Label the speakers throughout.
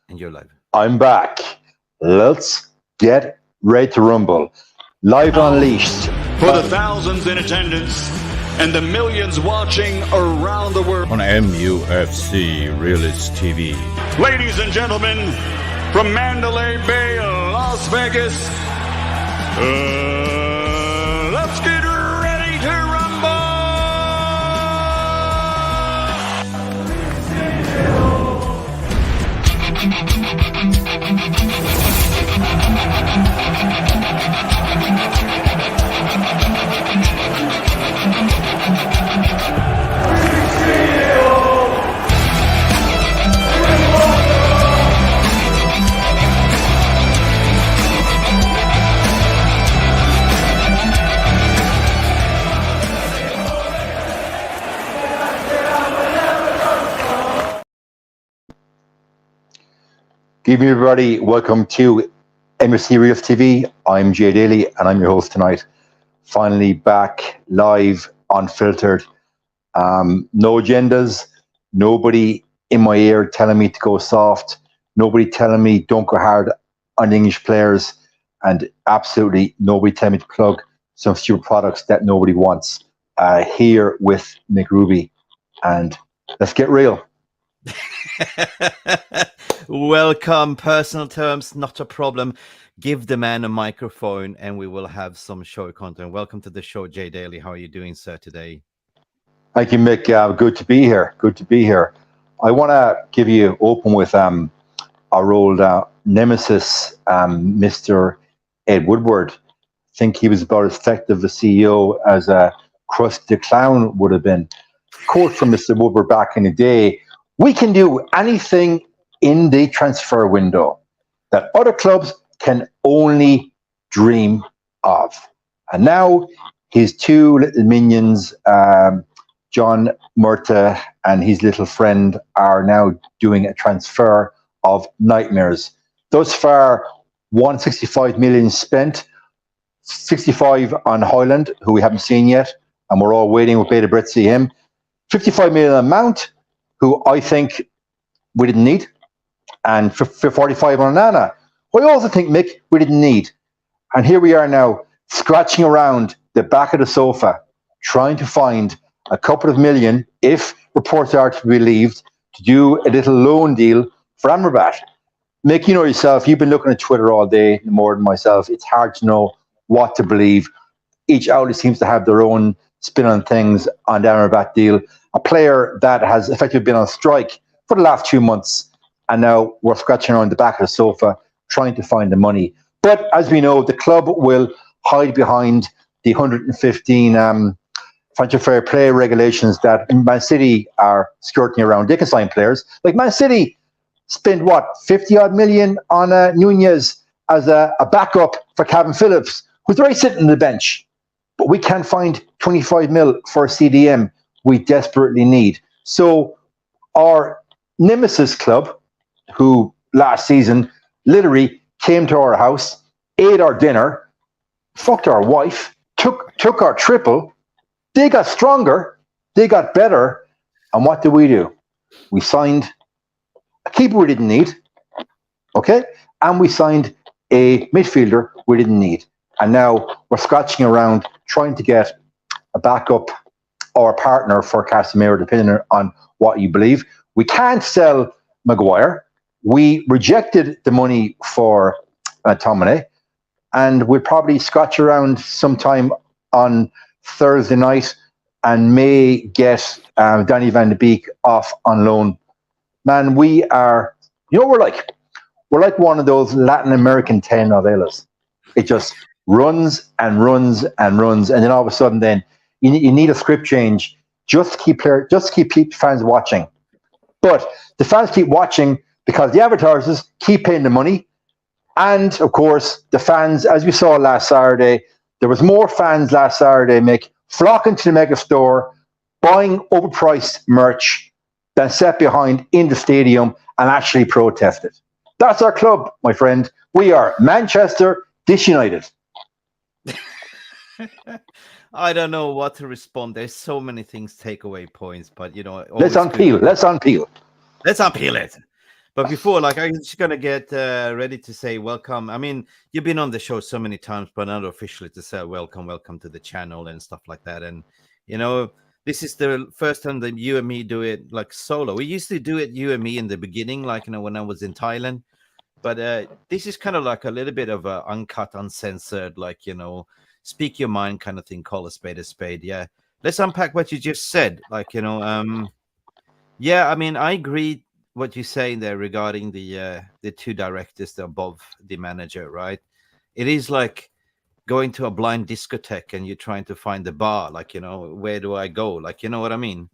Speaker 1: And you're live.
Speaker 2: I'm back. Let's get ready to rumble. Live on Leage.
Speaker 3: For the thousands in attendance and the millions watching around the world.
Speaker 4: On Mufc Realist TV.
Speaker 3: Ladies and gentlemen, from Mandalay Bay, Las Vegas, let's get ready to rumble!
Speaker 2: Good evening, everybody. Welcome to Mufc Realist TV. I'm Jay Daly, and I'm your host tonight. Finally back live, unfiltered. No agendas. Nobody in my ear telling me to go soft. Nobody telling me don't go hard on English players. And absolutely nobody telling me to plug some stupid products that nobody wants. Here with Mick Ruby. And let's get real.
Speaker 1: Welcome. Personal terms, not a problem. Give the man a microphone and we will have some show content. Welcome to the show, Jay Daly. How are you doing, sir, today?
Speaker 2: Thank you, Mick. Good to be here. Good to be here. I want to give you open with our old nemesis, Mr. Ed Woodward. I think he was about as effective a CEO as Krusty the Clown would have been. Quote from Mr. Woodward back in the day: "We can do anything in the transfer window that other clubs can only dream of." And now his two little minions, John Murtagh and his little friend, are now doing a transfer of nightmares. Thus far, 165 million spent, 65 on Hojlund, who we haven't seen yet, and we're all waiting with bated breath to see him. 55 million on Mount, who I think we didn't need, and for 45 on Nana, who I also think, Mick, we didn't need. And here we are now, scratching around the back of the sofa, trying to find a couple of million, if reports are to be believed, to do a little loan deal for Amrabat. Mick, you know yourself, you've been looking at Twitter all day, more than myself. It's hard to know what to believe. Each outlet seems to have their own spin on things on the Amrabat deal. A player that has effectively been on strike for the last 2 months, and now we're scratching around the back of the sofa trying to find the money. But as we know, the club will hide behind the 115 financial fair play regulations that Man City are skirting around. They can sign players. Like Man City spent, what, 50-odd million on Nunez as a backup for Calvin Phillips, who's already sitting on the bench. But we can't find 25 mil for a CDM we desperately need. So our nemesis club, who last season literally came to our house, ate our dinner, fucked our wife, took our triple, they got stronger, they got better, and what did? We signed a keeper we didn't need, okay? And we signed a midfielder we didn't need. And now we're scratching around trying to get a backup or a partner for Casemiro, depending on what you believe. We can't sell Maguire. We rejected the money for McTominay, and we'll probably scratch around sometime on Thursday night and may get Donny van de Beek off on loan. Man, we are, you know what we're like? We're like one of those Latin American telenovelas. It just runs and runs and runs, and then all of a sudden then you need a script change just to keep fans watching. But the fans keep watching because the advertisers keep paying the money. And of course, the fans, as we saw last Saturday, there was more fans last Saturday, Mick, flocking to the mega store, buying overpriced merch than sat behind in the stadium and actually protested. That's our club, my friend. We are Manchester Disunited.
Speaker 1: I don't know what to respond. There's so many things take away points, but you know,
Speaker 2: Let's unpeel it.
Speaker 1: Let's unpeel it. But before, like, I'm just gonna get ready to say welcome. I mean, you've been on the show so many times, but not officially to say welcome to the channel and stuff like that. And you know, this is the first time that you and me do it like solo. We used to do it you and me in the beginning, like when I was in Thailand. But this is kind of like a little bit of a uncut, uncensored, like speak your mind kind of thing. Call a spade a spade. Yeah, let's unpack what you just said. Like yeah, I mean, I agree what you're saying there regarding the two directors above the manager, right? It is like going to a blind discotheque and you're trying to find the bar, like where do I go? Like, you know what I mean?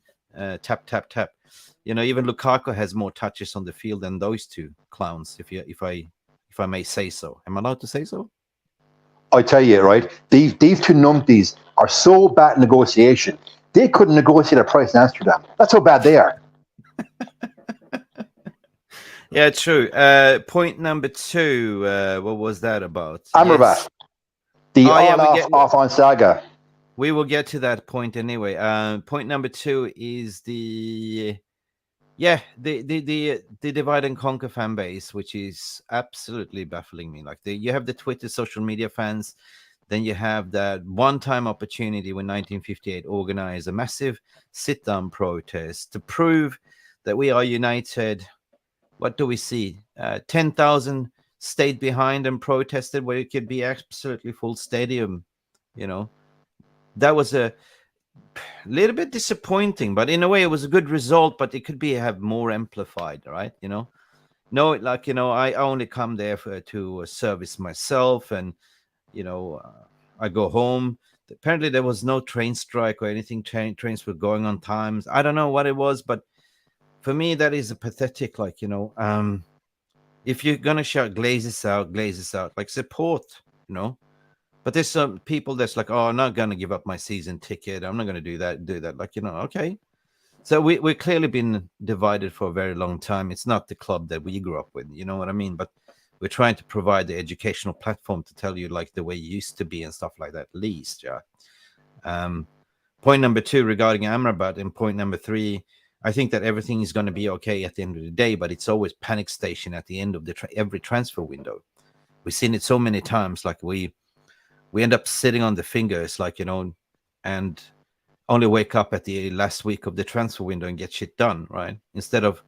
Speaker 1: Tap tap tap. Even Lukaku has more touches on the field than those two clowns, if I may say so. Am I allowed to say so?
Speaker 2: I tell you, right, these two numpties are so bad at negotiation. They couldn't negotiate a price in Amsterdam. That's how bad they are.
Speaker 1: Yeah, true. Point number 2, what was that about?
Speaker 2: Amrabat,
Speaker 1: Yes.
Speaker 2: the on-off saga.
Speaker 1: We will get to that point anyway. Point number 2 is the divide and conquer fan base, which is absolutely baffling me. Like you have the Twitter social media fans, then you have that one-time opportunity when 1958 organized a massive sit-down protest to prove that we are united. What do we see? 10,000 stayed behind and protested where it could be absolutely full stadium. That was a little bit disappointing, but in a way it was a good result, but it could have more amplified, right? No, like, I only come there to service myself, and I go home. Apparently there was no train strike or anything. Trains were going on times. I don't know what it was, but for me that is a pathetic, like, if you're gonna shout glazes out, like, support, but there's some people that's like, oh, I'm not gonna give up my season ticket, I'm not gonna do that, like, okay. So we've clearly been divided for a very long time. It's not the club that we grew up with, you know what I mean? But we're trying to provide the educational platform to tell you like the way it used to be and stuff like that, at least. Point number 2 regarding Amrabat, and point number 3, I think that everything is going to be okay at the end of the day, but it's always panic station at the end of every transfer window. We've seen it so many times. Like we end up sitting on the fingers, like, and only wake up at the last week of the transfer window and get shit done, right? Instead of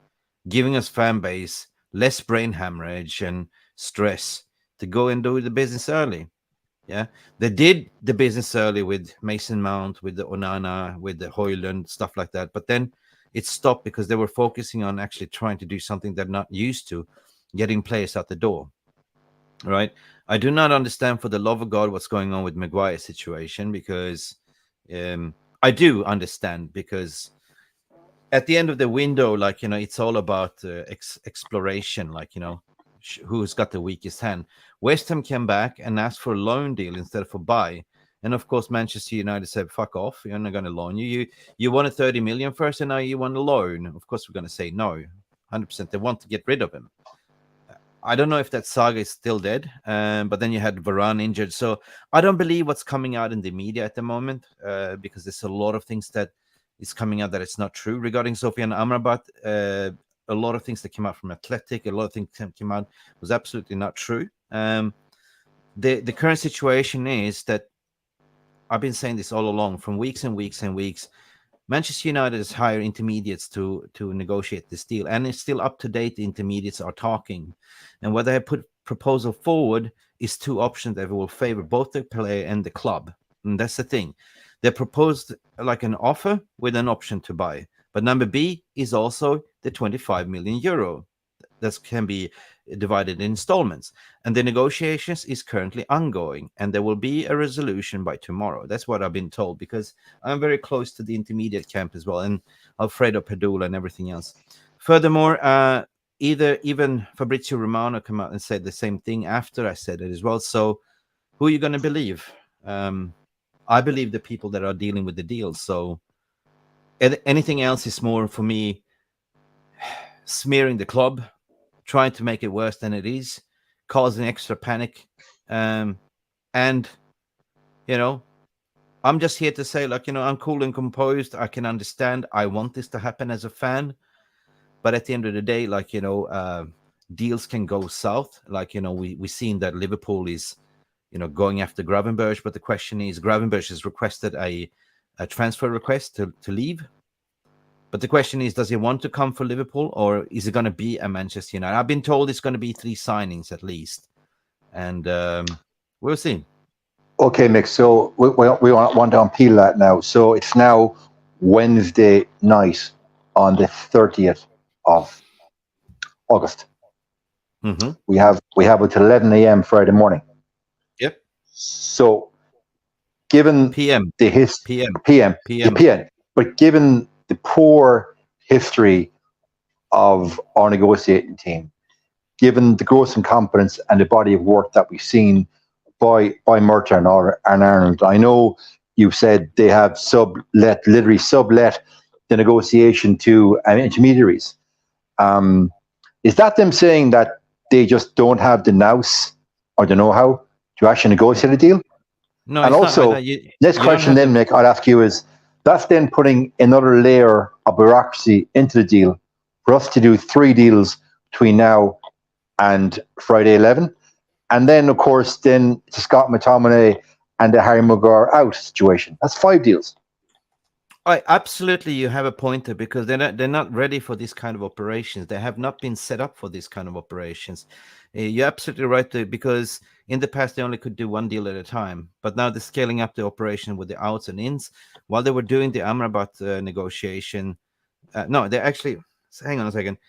Speaker 1: giving us fan base less brain hemorrhage and stress to go and do the business early. Yeah, they did the business early with Mason Mount, with the Onana, with the Hojlund, stuff like that. But then it stopped because they were focusing on actually trying to do something they're not used to, getting players out the door. Right? I do not understand, for the love of God, what's going on with Maguire's situation, because I do understand, because at the end of the window, like, it's all about exploration, like, who's got the weakest hand. West Ham came back and asked for a loan deal instead of a buy. And of course, Manchester United said, fuck off, you're not going to loan you. You wanted 30 million first, and now you want a loan. Of course, we're going to say no, 100%. They want to get rid of him. I don't know if that saga is still dead, but then you had Varane injured. So I don't believe what's coming out in the media at the moment, because there's a lot of things that is coming out that it's not true regarding Sofyan Amrabat. A lot of things that came out from Athletic, a lot of things that came out was absolutely not true. The current situation is that, I've been saying this all along, from weeks and weeks and weeks, Manchester United has hired intermediates to negotiate this deal, and it's still up to date. The intermediates are talking, and what they have put proposal forward is 2 options that will favor both the player and the club. And that's the thing. They proposed like an offer with an option to buy. But number B is also the 25 million euro that can be divided in installments. And the negotiations is currently ongoing, and there will be a resolution by tomorrow. That's what I've been told, because I'm very close to the intermediate camp as well, and Alfredo Padula and everything else. Furthermore, even Fabrizio Romano came out and said the same thing after I said it as well. So who are you going to believe? I believe the people that are dealing with the deal. So anything else is more, for me, smearing the club, trying to make it worse than it is, causing extra panic. And, I'm just here to say, like, I'm cool and composed. I can understand. I want this to happen as a fan. But at the end of the day, like, you know, deals can go south. Like, you know, we've seen that Liverpool is, you know, going after Gravenberch, but the question is, Gravenberch has requested a transfer request to leave. But the question is, does he want to come for Liverpool, or is it going to be a Manchester United? I've been told it's going to be 3 signings at least, and we'll see.
Speaker 2: Okay, Mick. So we want to unpeel that now. So it's now Wednesday night on the 30th of August.
Speaker 1: Mm-hmm.
Speaker 2: We have until 11 a.m. Friday morning.
Speaker 1: Yep.
Speaker 2: So, given
Speaker 1: PM,
Speaker 2: the PM, but given the poor history of our negotiating team, given the gross incompetence and the body of work that we've seen by Murta and Ireland, I know you said they have literally sublet the negotiation to intermediaries. Is that them saying that they just don't have the nous or the know-how to actually negotiate a deal?
Speaker 1: No.
Speaker 2: And also, next question then, Mick, I'll ask you is, that's then putting another layer of bureaucracy into the deal for us to do 3 deals between now and Friday 11. And then, of course, then to Scott McTominay and the Harry Maguire out situation. That's 5 deals.
Speaker 1: Absolutely, you have a point there, because they're not ready for this kind of operations. They have not been set up for this kind of operations. You're absolutely right there, because in the past they only could do 1 deal at a time, but now they're scaling up the operation with the outs and ins. While they were doing the Amrabat negotiation, no, they actually, hang on a second.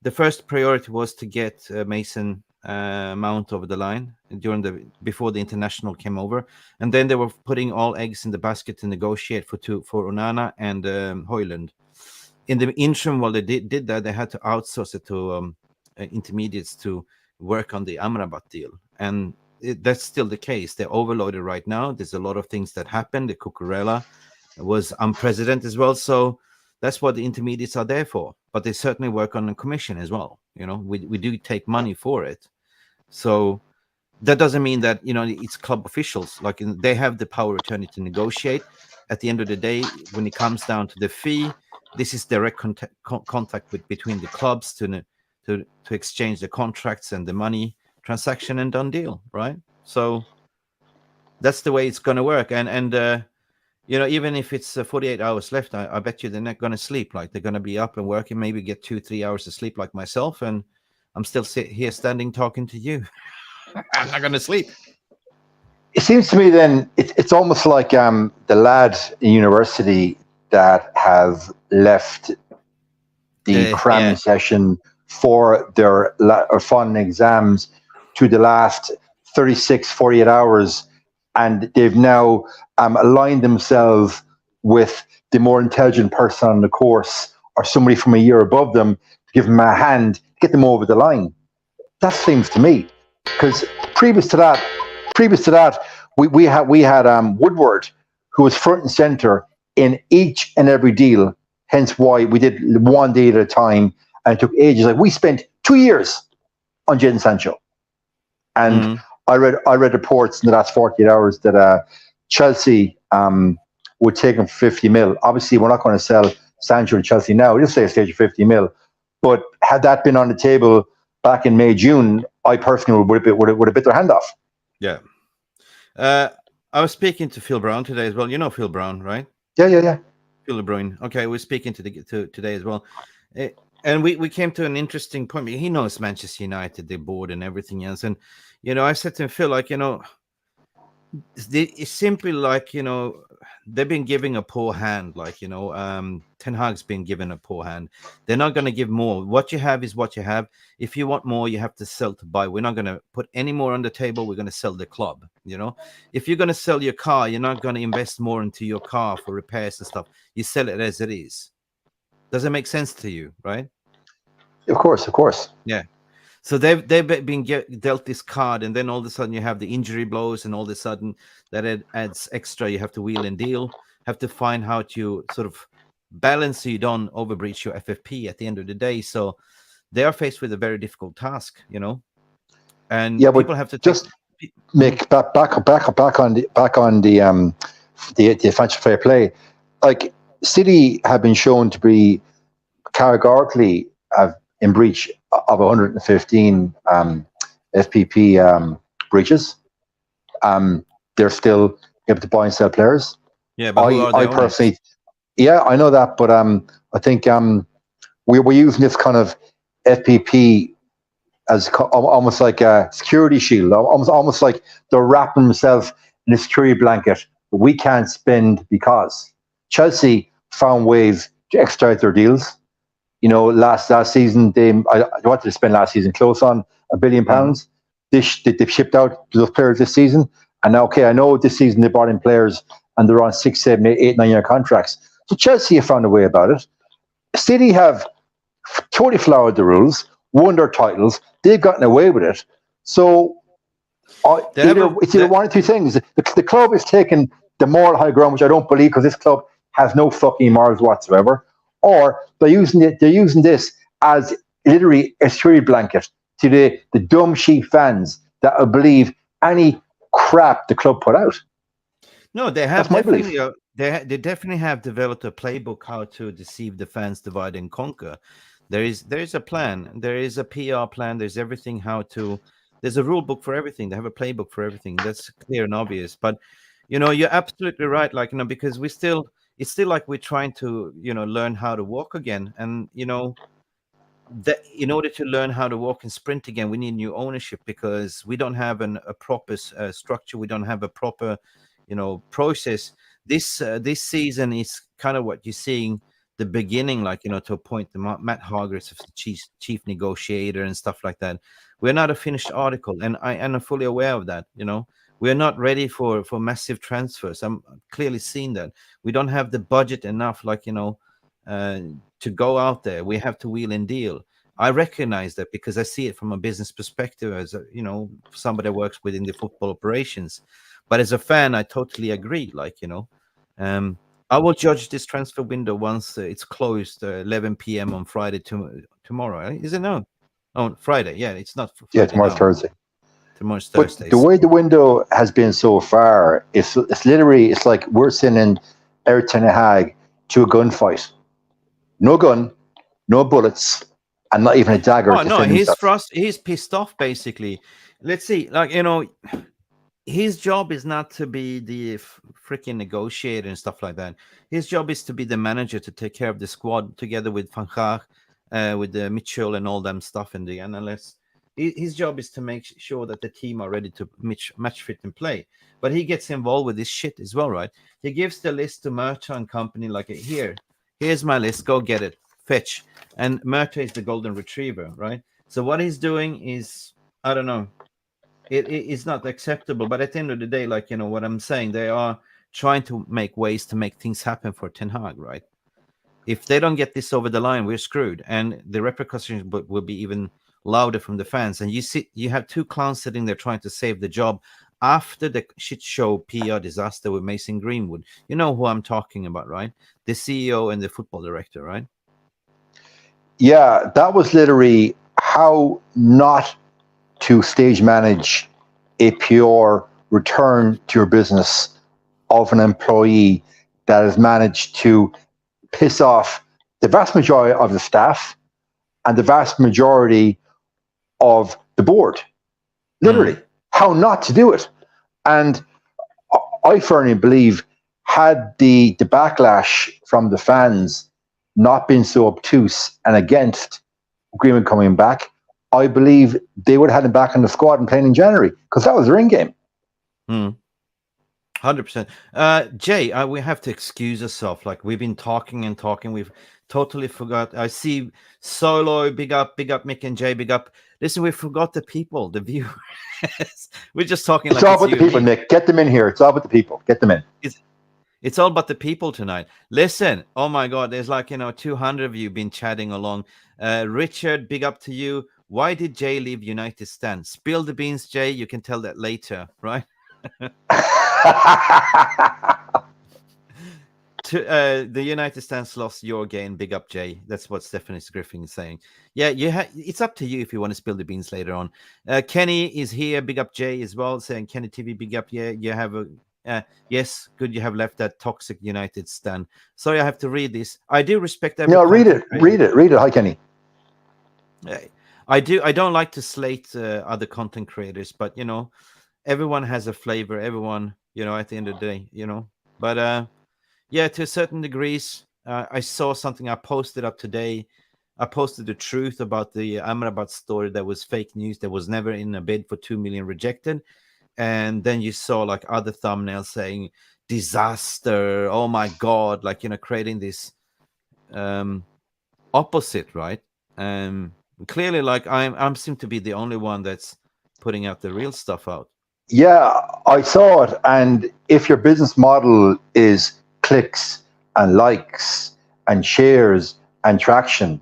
Speaker 1: The first priority was to get Mason Mount over the line before the international came over, and then they were putting all eggs in the basket to negotiate for Onana and Hojlund. In the interim, while they did that, they had to outsource it to intermediates to work on the Amrabat deal, and that's still the case. They're overloaded right now. There's a lot of things that happened. The Cucurella was unprecedented as well, so that's what the intermediates are there for. But they certainly work on a commission as well. You know, we do take money for it. So that doesn't mean that, you know, it's club officials. Like, they have the power of attorney to negotiate. At the end of the day, when it comes down to the fee, this is direct contact between the clubs to exchange the contracts and the money transaction, and done deal, right? So that's the way it's going to work. And you know, even if it's 48 hours left, I bet you they're not going to sleep. Like, they're going to be up and working, maybe get 2-3 hours of sleep like myself, and I'm still here standing talking to you. I'm not going to sleep.
Speaker 2: It seems to me then it's almost like the lads in university that have left the cramming session for their final exams to the last 36, 48 hours, and they've now aligned themselves with the more intelligent person on the course, or somebody from a year above them, to give them a hand, get them over the line. That seems to me, because previous to that, we had Woodward, who was front and center in each and every deal. Hence why we did 1 deal at a time, and it took ages. Like, we spent 2 years on Jadon Sancho, and I read reports in the last 48 hours that Chelsea would take him for 50 mil. Obviously, we're not going to sell Sancho to Chelsea now. We'll say a stage of 50 mil. But had that been on the table back in May, June, I personally would have bit their hand off.
Speaker 1: Yeah. I was speaking to Phil Brown today as well. You know Phil Brown, right?
Speaker 2: Yeah.
Speaker 1: Phil Brown. Okay, we're speaking to today as well. And we came to an interesting point. He knows Manchester United, the board and everything else. And, you know, I said to him, Phil, like, you know, it's simply like, you know, they've been giving a poor hand. Like, you know, Ten Hag's been given a poor hand. They're not going to give more. What you have is what you have. If you want more, you have to sell to buy. We're not going to put any more on the table. We're going to sell the club. You know, if you're going to sell your car, you're not going to invest more into your car for repairs and stuff. You sell it as it is. Does it make sense to you, right?
Speaker 2: Of course.
Speaker 1: Yeah. So they've been dealt this card, and then all of a sudden you have the injury blows, and all of a sudden that it adds extra. You have to wheel and deal, have to find how to sort of balance so you don't overbreach your FFP at the end of the day. So they are faced with a very difficult task, you know. And
Speaker 2: yeah,
Speaker 1: people have to
Speaker 2: just Mick, back on the financial fair play. Like, City have been shown to be categorically in breach of 115 FPP breaches. They're still able to buy and sell players.
Speaker 1: Yeah, but who are the
Speaker 2: I
Speaker 1: owners?
Speaker 2: personally, yeah, I know that, but I think we're using this kind of FPP as almost like a security shield, almost like they're wrapping themselves in a security blanket. But we can't spend because Chelsea found ways to extradite their deals. You know, last season I wanted to spend last season close on £1 billion. They've shipped out to those players this season, and now, okay, I know this season they brought in players and they're on 6, 7, 8, 9 year contracts. So Chelsea have found a way about it. City have totally flowered the rules, won their titles. They've gotten away with it. So it's either one or two things. The club is taking the moral high ground, which I don't believe, because this club has no fucking morals whatsoever. Or they're using this as literally a security blanket to the dumb sheep fans that will believe any crap the club put out.
Speaker 1: No, they have definitely. They definitely have developed a playbook how to deceive the fans, divide and conquer. There is a plan. There is a PR plan. There's everything how to. There's a rule book for everything. They have a playbook for everything. That's clear and obvious. But you know, you're absolutely right. Like, you know, because it's still like we're trying to, you know, learn how to walk again. And you know, that in order to learn how to walk and sprint again, we need new ownership, because we don't have a proper structure. We don't have a proper, you know, process. This season is kind of what you're seeing the beginning, like, you know, to appoint the Matt Hargreaves as the chief negotiator and stuff like that. We're not a finished article, and I'm fully aware of that. You know, we're not ready for massive transfers. I'm clearly seeing that. We don't have the budget enough, like, you know, to go out there. We have to wheel and deal. I recognize that because I see it from a business perspective, as you know, somebody that works within the football operations. But as a fan, I totally agree. Like, you know, I will judge this transfer window once it's closed, 11 p.m. on Friday tomorrow. Is it no? On Friday? Yeah, it's not. Friday,
Speaker 2: yeah, tomorrow's Thursday.
Speaker 1: Tomorrow's Thursday.
Speaker 2: But the way the window has been so far, it's literally, it's like we're sending Erik ten Hag to a gunfight. No gun, no bullets, and not even a dagger.
Speaker 1: Oh no, he's pissed off basically. Let's see, like, you know, his job is not to be the freaking negotiator and stuff like that. His job is to be the manager, to take care of the squad together with Van Gaal, with the Mitchell and all them stuff and the analysts. His job is to make sure that the team are ready to match fit and play. But he gets involved with this shit as well, right? He gives the list to Murta and company, like, here's my list, go get it, fetch. And Murta is the golden retriever, right? So what he's doing is, I don't know, it's not acceptable. But at the end of the day, like, you know what I'm saying, they are trying to make ways to make things happen for Ten Hag, right? If they don't get this over the line, we're screwed, and the repercussions will be even louder from the fans. And you have two clowns sitting there trying to save the job after the shit show PR disaster with Mason Greenwood. You know who I'm talking about, right? The CEO and the football director, right?
Speaker 2: Yeah, that was literally how not to stage manage a pure return to your business of an employee that has managed to piss off the vast majority of the staff and the vast majority of the board. Literally, how not to do it. And I firmly believe, had the backlash from the fans not been so obtuse and against agreement coming back, I believe they would have had him back in the squad and playing in January, because that was their in game.
Speaker 1: 100%. Jay, we have to excuse ourselves. Like, we've been talking and talking. We've totally forgot. I see Solo, big up Mick and Jay, big up. Listen, we forgot the people, the viewers. We're just talking.
Speaker 2: It's all about the people, Mick. Get them in here. It's all about the people. Get them in.
Speaker 1: It's all about the people tonight. Listen, oh my God, there's like, you know, 200 of you been chatting along. Richard, big up to you. Why did Jay leave United Stand? Spill the beans, Jay. You can tell that later, right? The United Stands lost your game. Big up, Jay. That's what Stephanie Griffin is saying. Yeah, it's up to you if you want to spill the beans later on. Kenny is here. Big up, Jay, as well, saying Kenny TV. Big up. Yeah, you have a yes. Good, you have left that toxic United Stand. Sorry, I have to read this. I do respect every.
Speaker 2: No, read it. Read it. Hi, Kenny.
Speaker 1: I don't like to slate other content creators, but you know, everyone has a flavor. Everyone, you know, at the end of the day, you know. But yeah, to a certain degrees, I saw something I posted up today. I posted the truth about the Amrabat story that was fake news. That was never in a bid for 2 million rejected. And then you saw like other thumbnails saying disaster. Oh my God. Like, you know, creating this opposite, right? Clearly, like I'm seem to be the only one that's putting out the real stuff out.
Speaker 2: Yeah, I saw it. And if your business model is clicks and likes and shares and traction,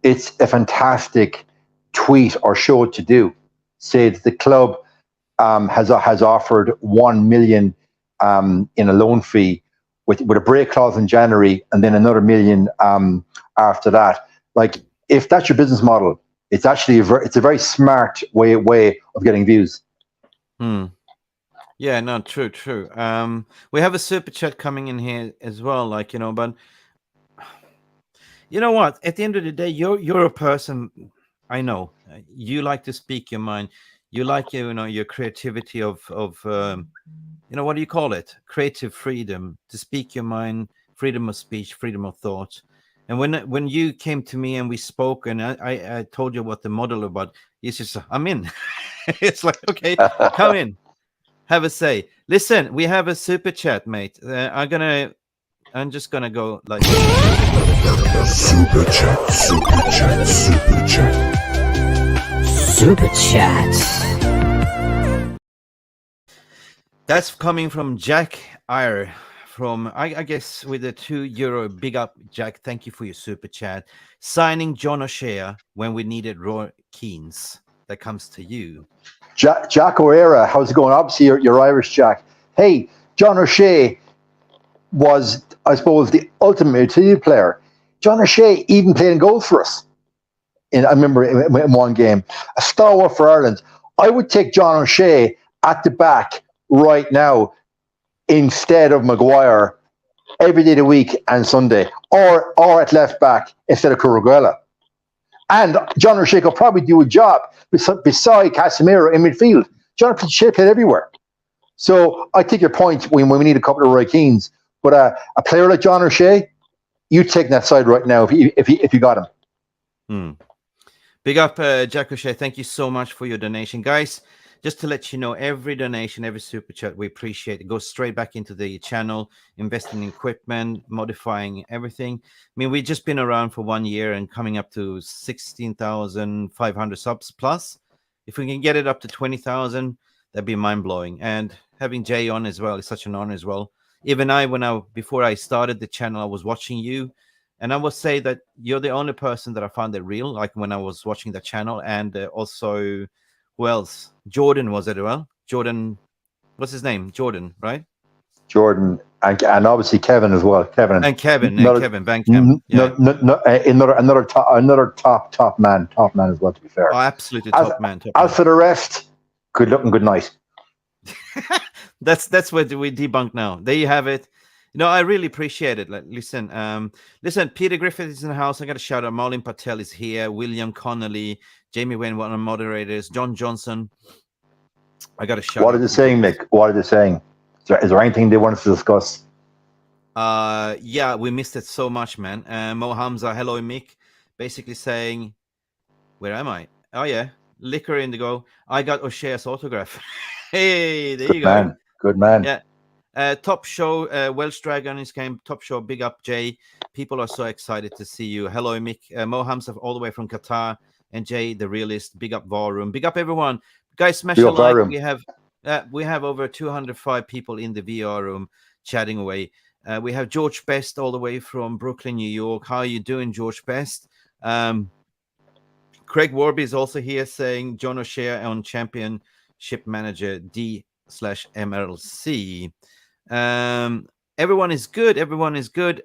Speaker 2: it's a fantastic tweet or show to do. Say that the club has offered 1 million in a loan fee with a break clause in January, and then another 1 million after that. Like, if that's your business model, it's actually it's a very smart way of getting views.
Speaker 1: Yeah, no, true. We have a super chat coming in here as well, like, you know, but you know what? At the end of the day, you're a person. I know you like to speak your mind. You like, you know, your creativity of you know, what do you call it? Creative freedom to speak your mind, freedom of speech, freedom of thought. And when you came to me and we spoke, and I told you what the model about, it's just, I'm in. It's like, okay, come in, have a say. Listen, we have a super chat, mate. I'm just gonna go like
Speaker 4: Super chat, super chat, super chat.
Speaker 5: Super chat.
Speaker 1: That's coming from Jack Eyre. From I guess with a €2. Big up, Jack. Thank you for your super chat. Signing John O'Shea when we needed Roy Keanes. That comes to you.
Speaker 2: Jack O'Hara, how's it going? Obviously, you're Irish, Jack. Hey, John O'Shea was, I suppose, the ultimate utility player. John O'Shea even played in goal for us. I remember in one game, a stalwart for Ireland. I would take John O'Shea at the back right now instead of Maguire every day of the week and Sunday, or at left back instead of Cucurella. And John O'Shea could probably do a job beside Casemiro in midfield. John O'Shea played everywhere. So I take your point when we need a couple of Roy Keanes, but a player like John O'Shea, you take that side right now if you got him.
Speaker 1: Big up, Jack O'Shea. Thank you so much for your donation, guys. Just to let you know, every donation, every super chat, we appreciate it. Goes straight back into the channel, investing in equipment, modifying everything. I mean, we've just been around for 1 year and coming up to 16,500 subs plus. If we can get it up to 20,000, that'd be mind-blowing. And having Jay on as well is such an honor as well. Even before I started the channel, I was watching you. And I will say that you're the only person that I found that real, like when I was watching the channel. And also... who else? Jordan was it? Well, Jordan, what's his name? Jordan, right?
Speaker 2: Jordan and obviously Kevin as well. Kevin
Speaker 1: Kevin Bankham. Yeah.
Speaker 2: Another top man as well. To be fair,
Speaker 1: oh, absolutely top man.
Speaker 2: As for the rest, good luck and good night.
Speaker 1: That's what we debunk now. There you have it. You know, I really appreciate it. Like, listen, Peter Griffith is in the house. I got a shout out. Marlon Patel is here. William Connolly, Jamie Wayne, one of the moderators. John Johnson. I got a shout out.
Speaker 2: What are they saying, Mick? What are they saying? Is there anything they want us to discuss?
Speaker 1: Yeah, we missed it so much, man. Mo Hamza, hello, Mick. Basically saying, where am I? Oh, yeah. Liquor Indigo. I got O'Shea's autograph. Hey, there you go.
Speaker 2: Good man.
Speaker 1: Yeah. Top show, Welsh Dragon is came. Top show, big up, Jay. People are so excited to see you. Hello, Mick. Mo Hamza, all the way from Qatar. And Jay, the realist. Big up, Varum. Big up, everyone. Guys, smash a like. We have over 205 people in the VR room chatting away. We have George Best all the way from Brooklyn, New York. How are you doing, George Best? Craig Warby is also here saying John O'Shea on Championship Manager D/MLC. Everyone is good. Everyone is good.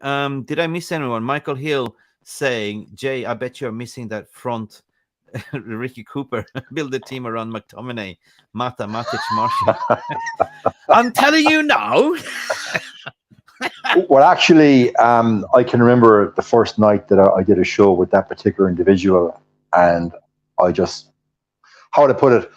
Speaker 1: Did I miss anyone? Michael Hill saying, Jay, I bet you're missing that front. Ricky Cooper, build a team around McTominay, Mata, Matic, Marshall. I'm telling you now.
Speaker 2: Well, actually, I can remember the first night that I did a show with that particular individual, and I just, how to put it,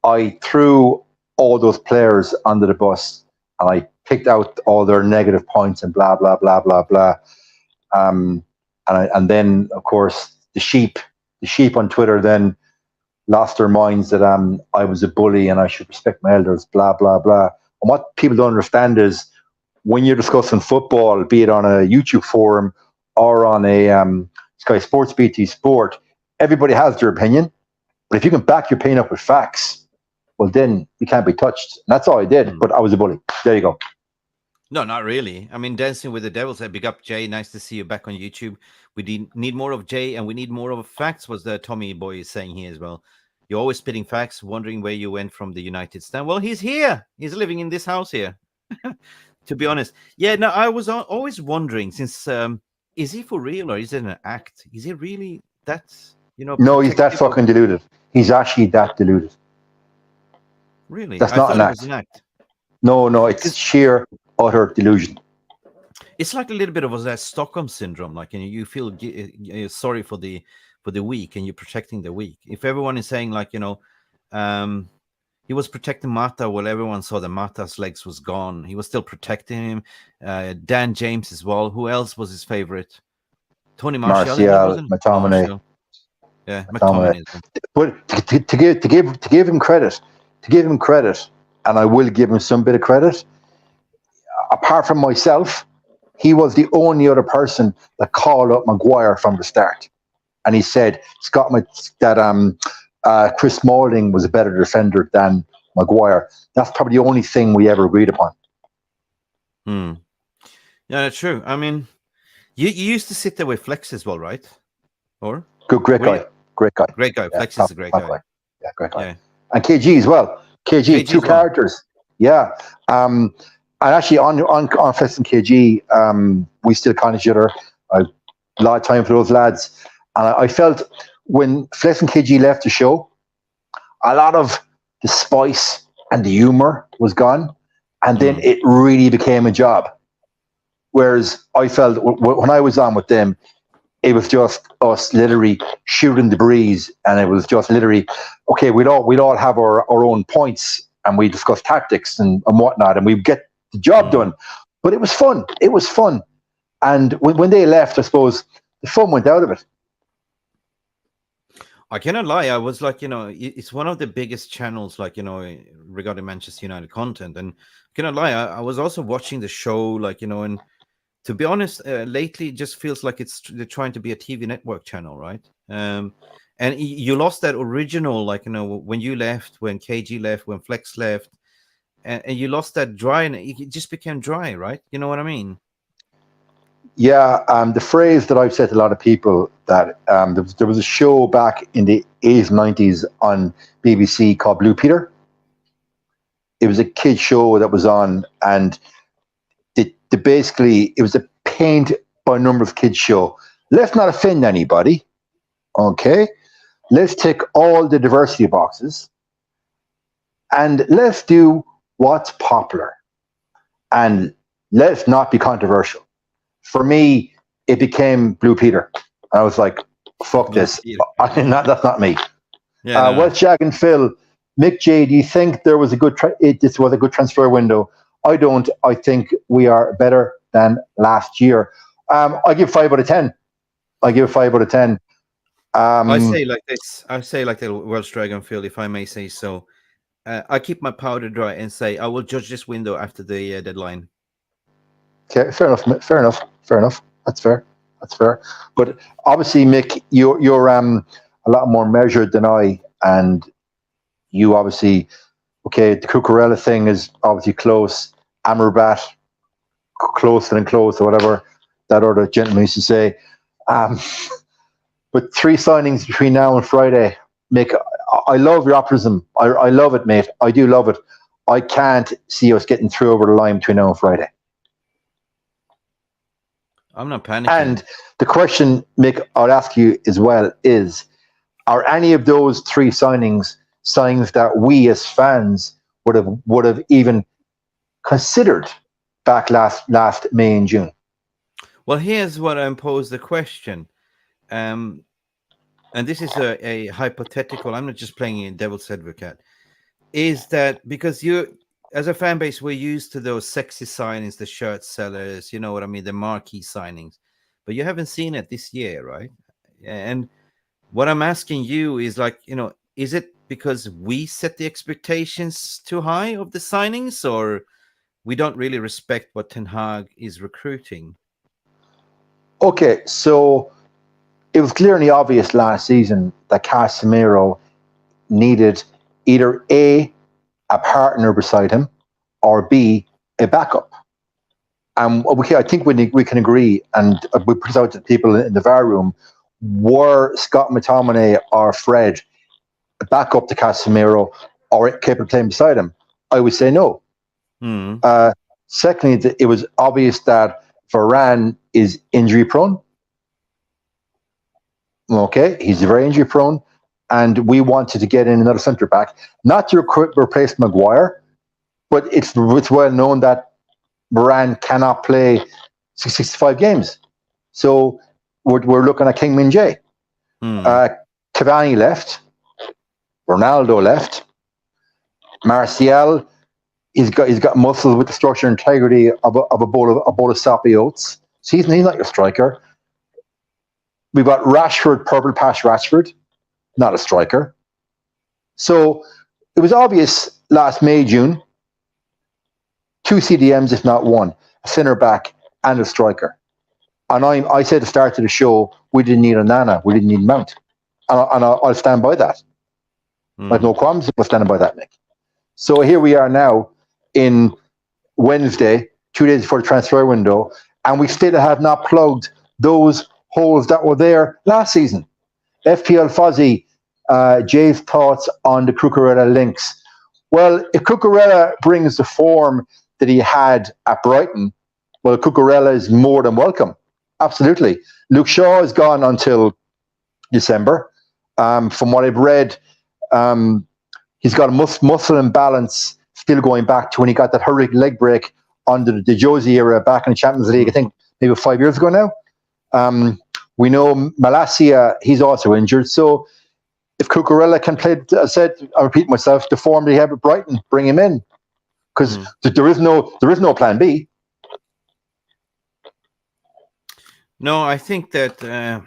Speaker 2: I threw all those players under the bus, and I picked out all their negative points and blah blah blah blah blah. And then of course the sheep on Twitter then lost their minds that I was a bully and I should respect my elders, blah blah blah. And what people don't understand is when you're discussing football, be it on a YouTube forum or on a Sky Sports BT Sport, everybody has their opinion. But if you can back your opinion up with facts, well, then you can't be touched. And that's all I did. But I was a bully. There you go.
Speaker 1: No, not really. I mean, Dancing with the Devil said, big up, Jay. Nice to see you back on YouTube. We need more of Jay, and we need more of facts, was the Tommy boy is saying here as well. You're always spitting facts, wondering where you went from the United Stand. Well, he's here. He's living in this house here, to be honest. Yeah, no, I was always wondering, since, is he for real or is it an act? Is he really that, you know?
Speaker 2: No, he's that fucking deluded. He's actually that deluded.
Speaker 1: Really?
Speaker 2: That's not an act. No, it's sheer, utter delusion.
Speaker 1: It's like a little bit of that Stockholm syndrome, like, and you feel sorry for the weak, and you're protecting the weak. If everyone is saying, like, you know, he was protecting Mata while everyone saw that Mata's legs was gone, he was still protecting him. Dan James as well. Who else was his favorite? Tony Martial,
Speaker 2: McTominay.
Speaker 1: Yeah, McTominay.
Speaker 2: But to give him credit, and I will give him some bit of credit. Apart from myself, he was the only other person that called up Maguire from the start, and he said that Chris Smalling was a better defender than Maguire. That's probably the only thing we ever agreed upon.
Speaker 1: Yeah, that's true. I mean, you used to sit there with Flex as well, right? Or
Speaker 2: great guy.
Speaker 1: Yeah, Flex is a great guy.
Speaker 2: Yeah, great guy.
Speaker 1: Yeah.
Speaker 2: And KG as well. KG two characters. Yeah. And actually on Flex and KG, we still contact each other. A lot of time for those lads. And I felt when Flex and KG left the show, a lot of the spice and the humor was gone. And then it really became a job. Whereas I felt when I was on with them, it was just us literally shooting the breeze. And it was just literally, okay, we'd all have our own points, and we discuss tactics and whatnot, and we'd get the job done. But it was fun. And when they left, I suppose the fun went out of it.
Speaker 1: I cannot lie. I was like, you know, it's one of the biggest channels, like, you know, regarding Manchester United content. And I cannot lie, I was also watching the show, like, you know, and to be honest, lately it just feels like they're trying to be a TV network channel, right? And you lost that original, like, you know, when you left, when KG left, when Flex left, and you lost that dry, and it just became dry, right? You know what I mean?
Speaker 2: Yeah, the phrase that I've said to a lot of people, that there was a show back in the 80s, 90s on BBC called Blue Peter. It was a kid show that was on, and basically it was a paint by numbers kids show. Let's not offend anybody, okay? Let's tick all the diversity boxes, and let's do what's popular, and let's not be controversial. For me, it became Blue Peter. I was like, fuck this. That's not me.
Speaker 1: Yeah,
Speaker 2: What's Jack and Phil? Mick J, do you think there was a good this was a good transfer window? I don't. I think we are better than last year. I give 5 out of 10. I give 5 out of 10.
Speaker 1: I say like this. I say like the Welsh Dragon Phil, if I may say so. I keep my powder dry and say I will judge this window after the deadline.
Speaker 2: Okay, fair enough. That's fair. But obviously, Mick, you're a lot more measured than I, and you obviously, okay, the Cucurella thing is obviously close. Amrabat, closer and close, or whatever that other gentleman used to say. But 3 signings between now and Friday, Mick, I love your optimism. I love it, mate. I do love it. I can't see us getting through over the line between now and Friday.
Speaker 1: I'm not panicking.
Speaker 2: And the question, Mick, I'll ask you as well is, are any of those 3 signings that we as fans would have even considered back last May and June?
Speaker 1: Well, here's what I pose the question. and this is a hypothetical, I'm not just playing in devil's advocate, is that because you, as a fan base, we're used to those sexy signings, the shirt sellers, you know what I mean, the marquee signings, but you haven't seen it this year, right? And what I'm asking you is, like, you know, is it because we set the expectations too high of the signings, or we don't really respect what Ten Hag is recruiting?
Speaker 2: Okay, so it was clearly obvious last season that Casemiro needed either A, a partner beside him, or B, a backup. And I think we can agree, and we put it out to people in the VAR room, were Scott McTominay or Fred a backup to Casemiro or capable of playing beside him? I would say no. Secondly, it was obvious that Varane is injury prone. Okay, he's very injury prone, and we wanted to get in another centre back, not to replace Maguire, but it's well known that Varane cannot play 65 games. So we're looking at King Min-jae. Cavani left, Ronaldo left, Martial. He's got muscles with the structure and integrity of a bowl of soppy oats. So he's not your striker. We've got Rashford, purple patch Rashford, not a striker. So it was obvious last May, June, 2 CDMs, if not one, a centre back and a striker. And I said at the start of the show, we didn't need a Nana, we didn't need Mount. And I'll stand by that. I have no qualms with standing by that, Mick. So here we are now in Wednesday, 2 days before the transfer window, and we still have not plugged those holes that were there last season. 𝒂𝒄𝒌 𝑹𝒖𝒃𝒚, Jay's thoughts on the Cucurella links. Well, if Cucurella brings the form that he had at Brighton, well, Cucurella is more than welcome. Absolutely. Luke Shaw is gone until December. From what I've read, he's got a muscle imbalance still going back to when he got that horrific leg break under the Josie era back in the Champions League, I think maybe 5 years ago now. We know Malacia, he's also injured. So if Cucurella can play, as I said, I repeat myself, the form that he had at Brighton, bring him in. Because there is no plan B.
Speaker 1: No, I think that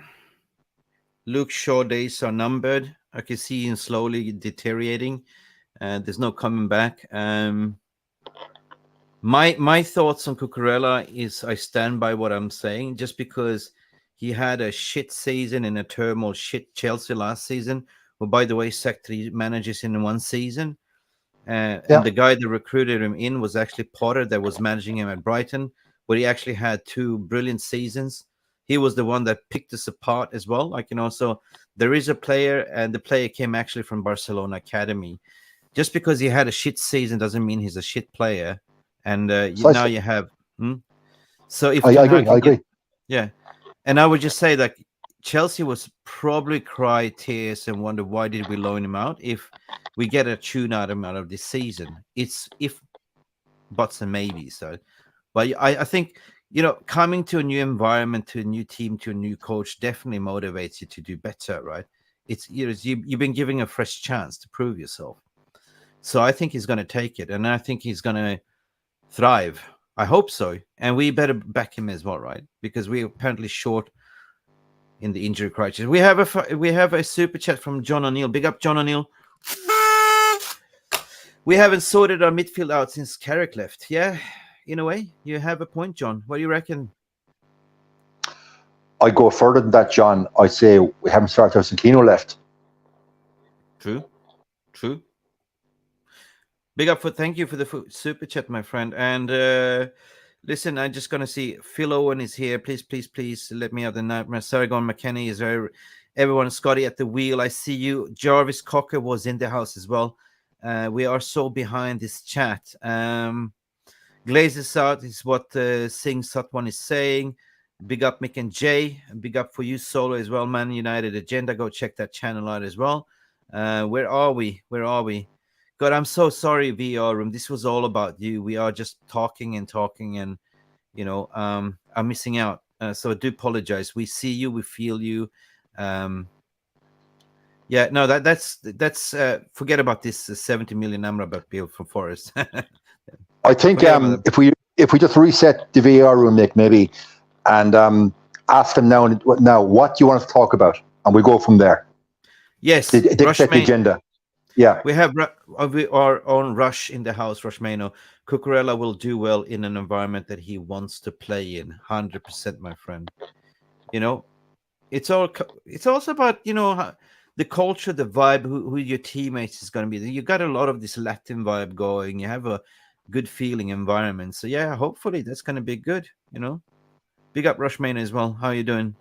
Speaker 1: Luke Shaw days are numbered. I can see him slowly deteriorating. There's no coming back. My thoughts on Cucurella is I stand by what I'm saying, just because he had a shit season in a turmoil, shit Chelsea last season, who, by the way, sacked 3 managers in one season. And the guy that recruited him in was actually Potter, that was managing him at Brighton, where he actually had 2 brilliant seasons. He was the one that picked us apart as well. Like, you know, so there is a player, and the player came actually from Barcelona Academy. Just because he had a shit season doesn't mean he's a shit player. And now you have. So if
Speaker 2: I agree.
Speaker 1: Yeah. And I would just say that Chelsea was probably cry tears and wonder, why did we loan him out? If we get a tune out of this season, it's if buts and maybe. So, but I think, you know, coming to a new environment, to a new team, to a new coach definitely motivates you to do better, right? It's, you know, you've been given a fresh chance to prove yourself. So I think he's going to take it, and I think he's going to thrive. I hope so, and we better back him as well, right? Because we're apparently short in the injury crisis. We have a super chat from John O'Neill. Big up, John O'Neill. We haven't sorted our midfield out since Carrick left. Yeah, in a way, you have a point, John. What do you reckon?
Speaker 2: I go further than that, John. I say we haven't started out since Keno left.
Speaker 1: True. Big up thank you for the super chat, my friend. And listen, I'm just gonna see Phil Owen is here. Please let me have the nightmare. Sargon McKenny is there. Everyone, Scotty at the wheel. I see you. Jarvis Cocker was in the house as well. We are so behind this chat. Glazers out is what Singh Satwan is saying. Big up Mick and Jay. Big up for you, Solo, as well. Man United Agenda. Go check that channel out as well. Where are we? God, I'm so sorry, VR room. This was all about you. We are just talking, and you know, I'm missing out. So I do apologize. We see you, we feel you. Yeah, no, that's forget about this 70 million Amrabat bill from Forest.
Speaker 2: I think
Speaker 1: Forget about it.
Speaker 2: if we just reset the VAR room, Mick, maybe, and ask them now what do you want us to talk about, and we go from there.
Speaker 1: Yes,
Speaker 2: Dictate the agenda. Yeah,
Speaker 1: we have our own Rush in the house. Rush Mano, Cucurella will do well in an environment that he wants to play in. 100%, my friend. You know, it's also about the culture, the vibe, who your teammates is going to be. You got a lot of this Latin vibe going. You have a good feeling environment. So yeah, hopefully that's going to be good. Big up Rush Mano as well. How are you doing?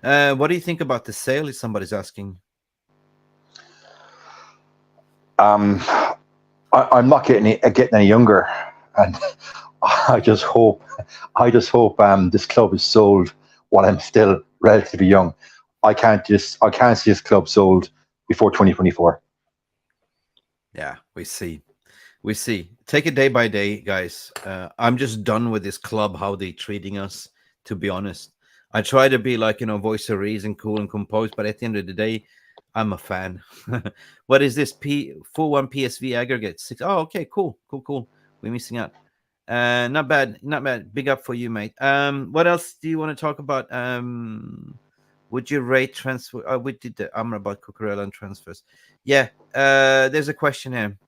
Speaker 1: What do you think about the sale? If somebody's asking.
Speaker 2: I'm not getting any younger, and I just hope this club is sold while I'm still relatively young. I can't see this club sold before 2024.
Speaker 1: Yeah, we see. Take it day by day, guys. I'm just done with this club, how they treating us, to be honest. I try to be like, voice of reason, cool and composed, but at the end of the day, I'm a fan. What is this? 4-1 PSV aggregate 6. Oh, okay, cool. We're missing out. Not bad. Big up for you, mate. What else do you want to talk about? Would you rate transfer? We did the Amrabat, Cucurella and transfers. Yeah. There's a question here.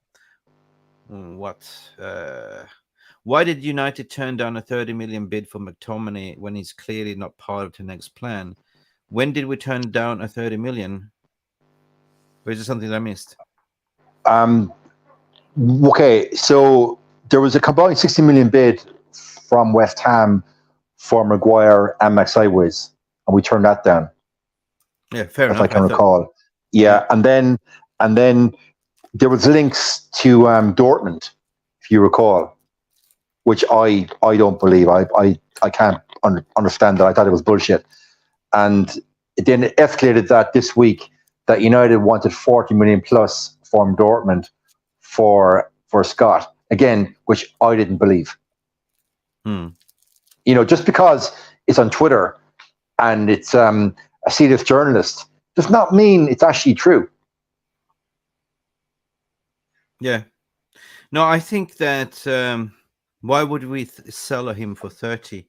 Speaker 1: Why did United turn down a 30 million bid for McTominay when he's clearly not part of the next plan? When did we turn down a 30 million? Or is it something that I missed?
Speaker 2: Okay, so there was a combined 60 million bid from West Ham for Maguire and McTominay, and we turned that down.
Speaker 1: Yeah, fair enough.
Speaker 2: If I can recall. Yeah, and then there was links to Dortmund, if you recall, which I don't believe. I can't understand that. I thought it was bullshit. And then it escalated that this week that United wanted 40 million plus from Dortmund for Scott, again, which I didn't believe. Just because it's on Twitter and it's a serious journalist does not mean it's actually true.
Speaker 1: Yeah. No, I think that why would we sell him for 30?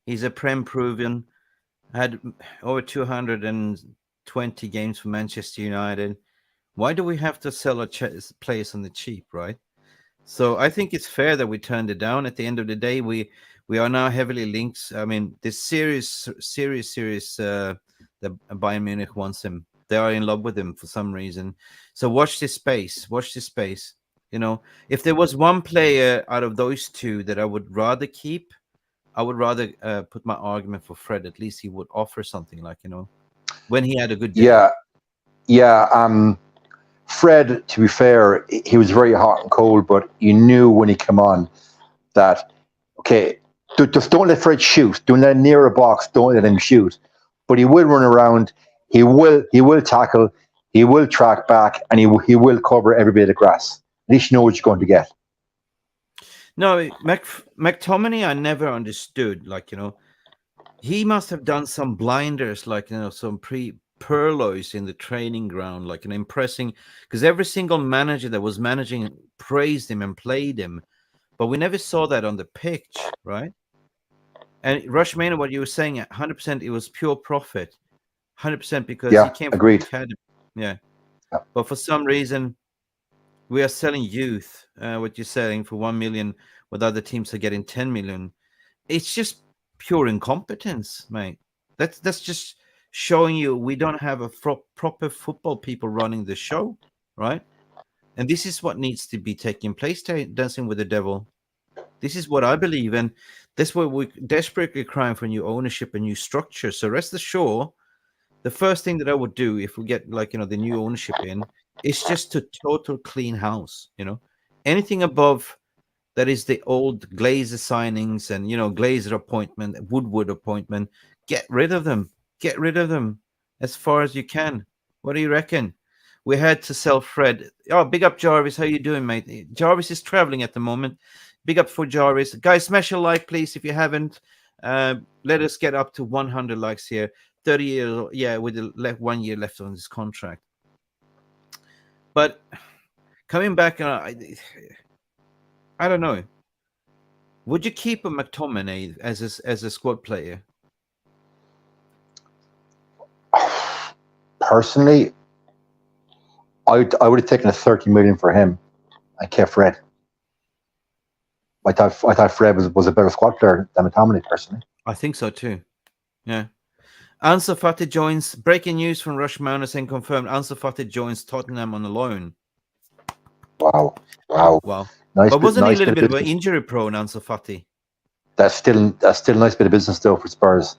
Speaker 1: He's a Prem proven, had over 220 games for Manchester United. Why do we have to sell our players on the cheap, right? So I think it's fair that we turned it down. At the end of the day, we are now heavily linked. I mean, this serious, the Bayern Munich wants him. They are in love with him for some reason. So watch this space. If there was one player out of those two that I would rather keep, I would rather put my argument for Fred. At least he would offer something like, when he had a good day.
Speaker 2: Yeah. Fred, to be fair, he was very hot and cold, but you knew when he came on that, okay, just don't let Fred shoot. Don't let him near a box. Don't let him shoot. But he will run around. He will tackle. He will track back, and he will cover every bit of grass. At least you know what you're going to get.
Speaker 1: No, McTominay, I never understood. He must have done some blinders, some Perlos in the training ground, impressing, because every single manager that was managing praised him and played him, but we never saw that on the pitch, right? And Rush Mano, what you were saying, 100%, it was pure profit, 100%, because he came from the academy. Yeah, but for some reason, we are selling youth. What you're selling for 1 million, with other teams are getting 10 million. It's just pure incompetence, mate. That's just showing you we don't have a proper football people running the show, right? And this is what needs to be taking place, Dancing with the Devil. This is what I believe, and this is what we're desperately crying for: new ownership and new structure. So rest assured, the first thing that I would do if we get the new ownership in is just to total clean house. Anything above that is the old Glazer signings and Glazer appointment, Woodward appointment. Get rid of them. Get rid of them as far as you can. What do you reckon? We had to sell Fred. Oh, big up Jarvis. How you doing, mate? Jarvis is traveling at the moment. Big up for Jarvis. Guys, smash a like, please, if you haven't. Let us get up to 100 likes here. 30 years, yeah, with 1 year left on his contract. But coming back, I don't know. Would you keep a McTominay as a squad player?
Speaker 2: Personally, I would have taken a 30 million for him and kept Fred. I thought Fred was a better squad player than McTominay, personally.
Speaker 1: I think so too. Yeah. Ansu Fati joins. Breaking news from Rush Mounters and confirmed Ansu Fati joins Tottenham on a loan.
Speaker 2: Wow.
Speaker 1: Nice, but wasn't he a little bit of an injury prone, Ansu Fati?
Speaker 2: That's still a nice bit of business though for Spurs.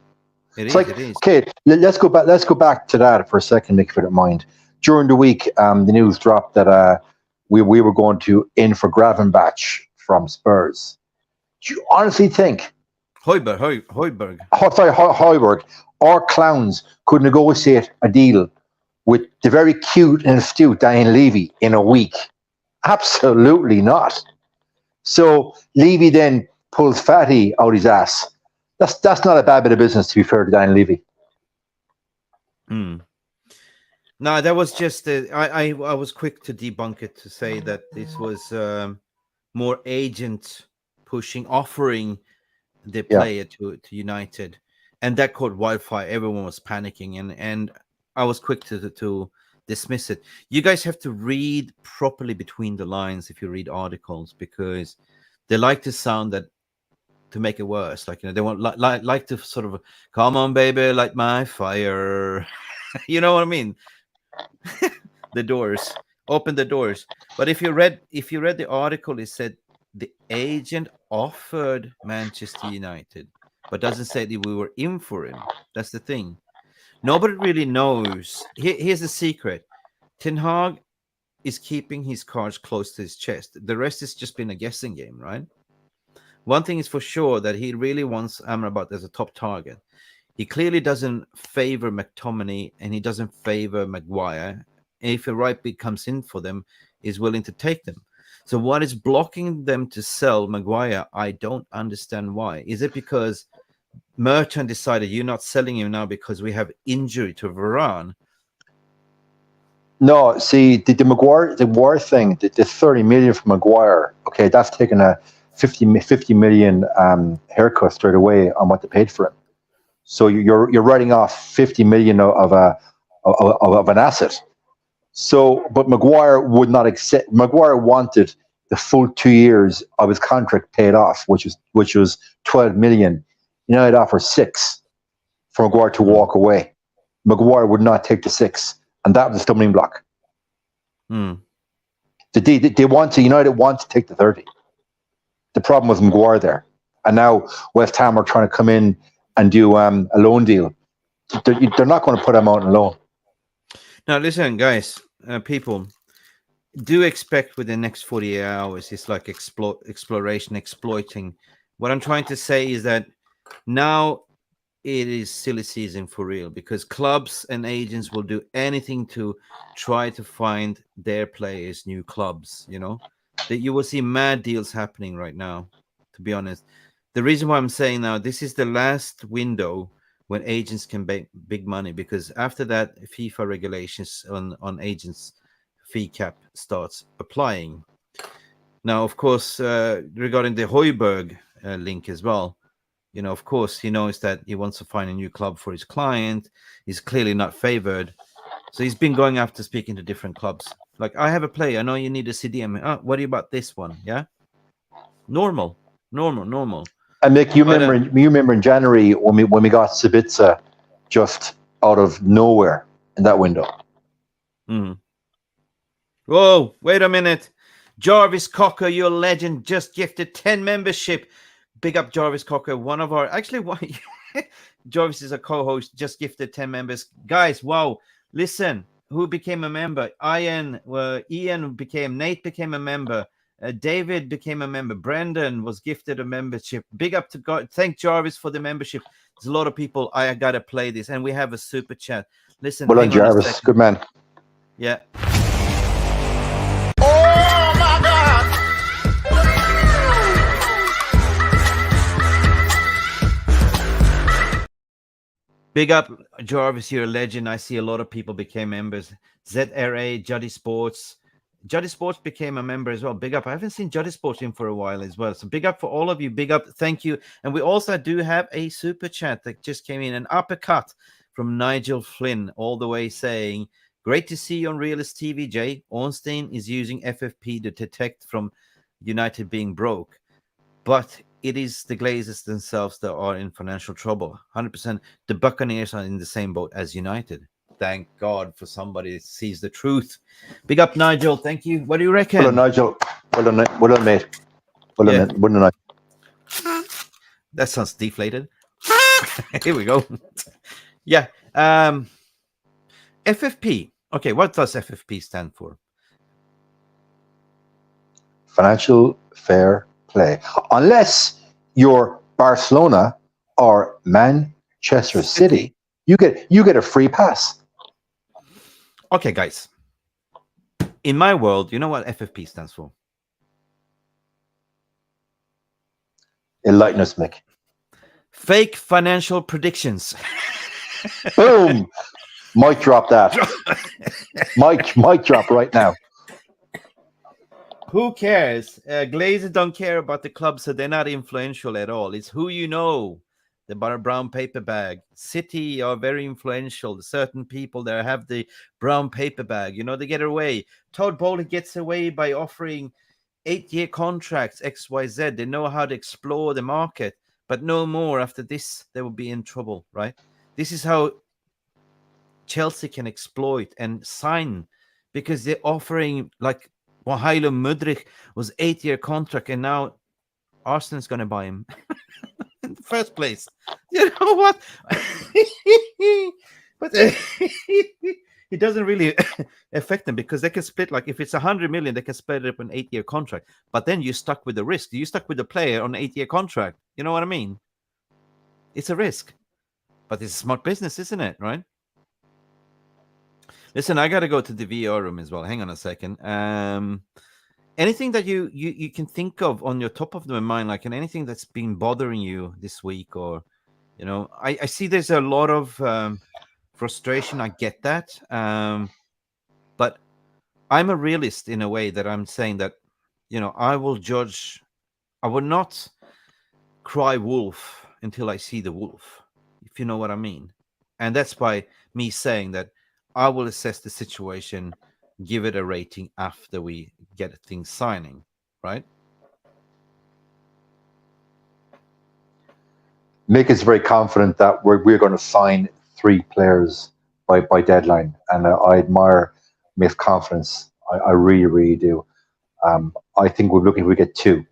Speaker 1: It is.
Speaker 2: Okay, let's go back to that for a second, Mick, if you don't mind. During the week, the news dropped that we were going to in for Gravenberch from Spurs. Do you honestly think
Speaker 1: Hojlund.
Speaker 2: Hojlund, our clowns could negotiate a deal with the very cute and astute Daniel Levy in a week? Absolutely not. So Levy then pulls Fatty out his ass. That's not a bad bit of business, to be fair to Daniel Levy.
Speaker 1: No, that was just I was quick to debunk it, to say that this was more agent offering the player to United, and that caught wildfire. Everyone was panicking, and I was quick to dismiss it. You guys have to read properly between the lines if you read articles, because they like to sound that to make it worse. Like, they want like to sort of, come on, baby, light my fire. You know what I mean? The doors, open the doors. But if you read the article, it said the agent offered Manchester United, but doesn't say that we were in for him. That's the thing. Nobody really knows. Here's the secret. Ten Hag is keeping his cards close to his chest. The rest has just been a guessing game, right? One thing is for sure, that he really wants Amrabat as a top target. He clearly doesn't favor McTominay, and he doesn't favor Maguire. If a right bid comes in for them, he's willing to take them. So what is blocking them to sell Maguire? I don't understand why. Is it because Merchant decided you're not selling him now because we have injury to Varane?
Speaker 2: No, see, the Maguire thing, the 30 million for Maguire, okay, that's taken a 50 million haircut straight away on what they paid for him. So you're writing off 50 million of an asset. So, but Maguire would not accept. Maguire wanted the full 2 years of his contract paid off, which was 12 million. United offer 6 for Maguire to walk away. Maguire would not take the 6, and that was a stumbling block. United want to take the 30. The problem was Maguire there, and now West Ham are trying to come in and do a loan deal. They're not going to put him out on loan.
Speaker 1: Now, listen, guys, people, do expect within the next 48 hours, it's like exploiting. What I'm trying to say is that now it is silly season for real, because clubs and agents will do anything to try to find their players new clubs. You know, that you will see mad deals happening right now, to be honest. The reason why I'm saying now, this is the last window when agents can make big money, because after that, FIFA regulations on agents fee cap starts applying. Now, of course, regarding the Hojlund link as well, you know, of course, he knows that he wants to find a new club for his client. He's clearly not favored. So he's been going after speaking to different clubs. Like, I have a player. I know you need a CDM. Oh, what about this one? Yeah. Normal.
Speaker 2: And Mick, you remember in January when we got Sabitzer just out of nowhere in that window.
Speaker 1: Whoa, wait a minute. Jarvis Cocker, your legend, just gifted 10 membership. Big up Jarvis Cocker, one of our, actually, Jarvis is a co-host, just gifted 10 members. Guys, wow, listen, who became a member? Nate became a member. David became a member. Brendan was gifted a membership. Big up to God. Thank Jarvis for the membership. There's a lot of people. I got to play this. And we have a super chat. Listen.
Speaker 2: Well done, Jarvis. Good man.
Speaker 1: Yeah. Big up, Jarvis, you're a legend. I see a lot of people became members. ZRA, Juddy Sports. Juddy Sports became a member as well. Big up. I haven't seen Juddy Sports in for a while as well. So big up for all of you. Big up. Thank you. And we also do have a super chat that just came in. An uppercut from Nigel Flynn all the way saying, great to see you on Realist TV, Jay. Ornstein is using FFP to detect from United being broke. But it is the Glazers themselves that are in financial trouble. 100%. The Buccaneers are in the same boat as United. Thank God for somebody that sees the truth. Big up, Nigel. Thank you. What do you reckon?
Speaker 2: Well done, Nigel. Well done, mate. Well done, mate. Well done,
Speaker 1: That sounds deflated. Here we go. Yeah. FFP. Okay, what does FFP stand for?
Speaker 2: Financial fair play. Unless you're Barcelona or Manchester City, you get a free pass.
Speaker 1: Okay, guys. In my world, you know what FFP stands for?
Speaker 2: Enlighten us, Mick.
Speaker 1: Fake financial predictions.
Speaker 2: Boom. Mic drop that. Mic drop right now.
Speaker 1: Who cares? Glazer don't care about the club, so they're not influential at all. It's who you know. The brown paper bag. City are very influential. Certain people there have the brown paper bag. You know, they get away. Todd Bowley gets away by offering 8-year contracts, XYZ. They know how to explore the market, but no more. After this, they will be in trouble, right? This is how Chelsea can exploit and sign, because they're offering, like, Hojlund Mudryk was 8-year contract, and now Arsenal's going to buy him. In the first place, you know what? But it doesn't really affect them, because they can split, like, if it's 100 million, they can split it up an 8-year contract. But then you're stuck with the risk. You're stuck with the player on an 8-year contract. You know what I mean? It's a risk, but it's a smart business, isn't it? Right? Listen, I got to go to the VR room as well. Hang on a second. Anything that you can think of on your top of the mind, like, and anything that's been bothering you this week, or, you know, I see there's a lot of frustration. I get that. But I'm a realist in a way that I'm saying that, you know, I will judge. I will not cry wolf until I see the wolf, if you know what I mean. And that's by me saying that I will assess the situation, give it a rating after we get things signing, right?
Speaker 2: Mick is very confident that we're going to sign 3 players by deadline, and I admire Mick's confidence. I really, really do. I think we're looking if we get 2,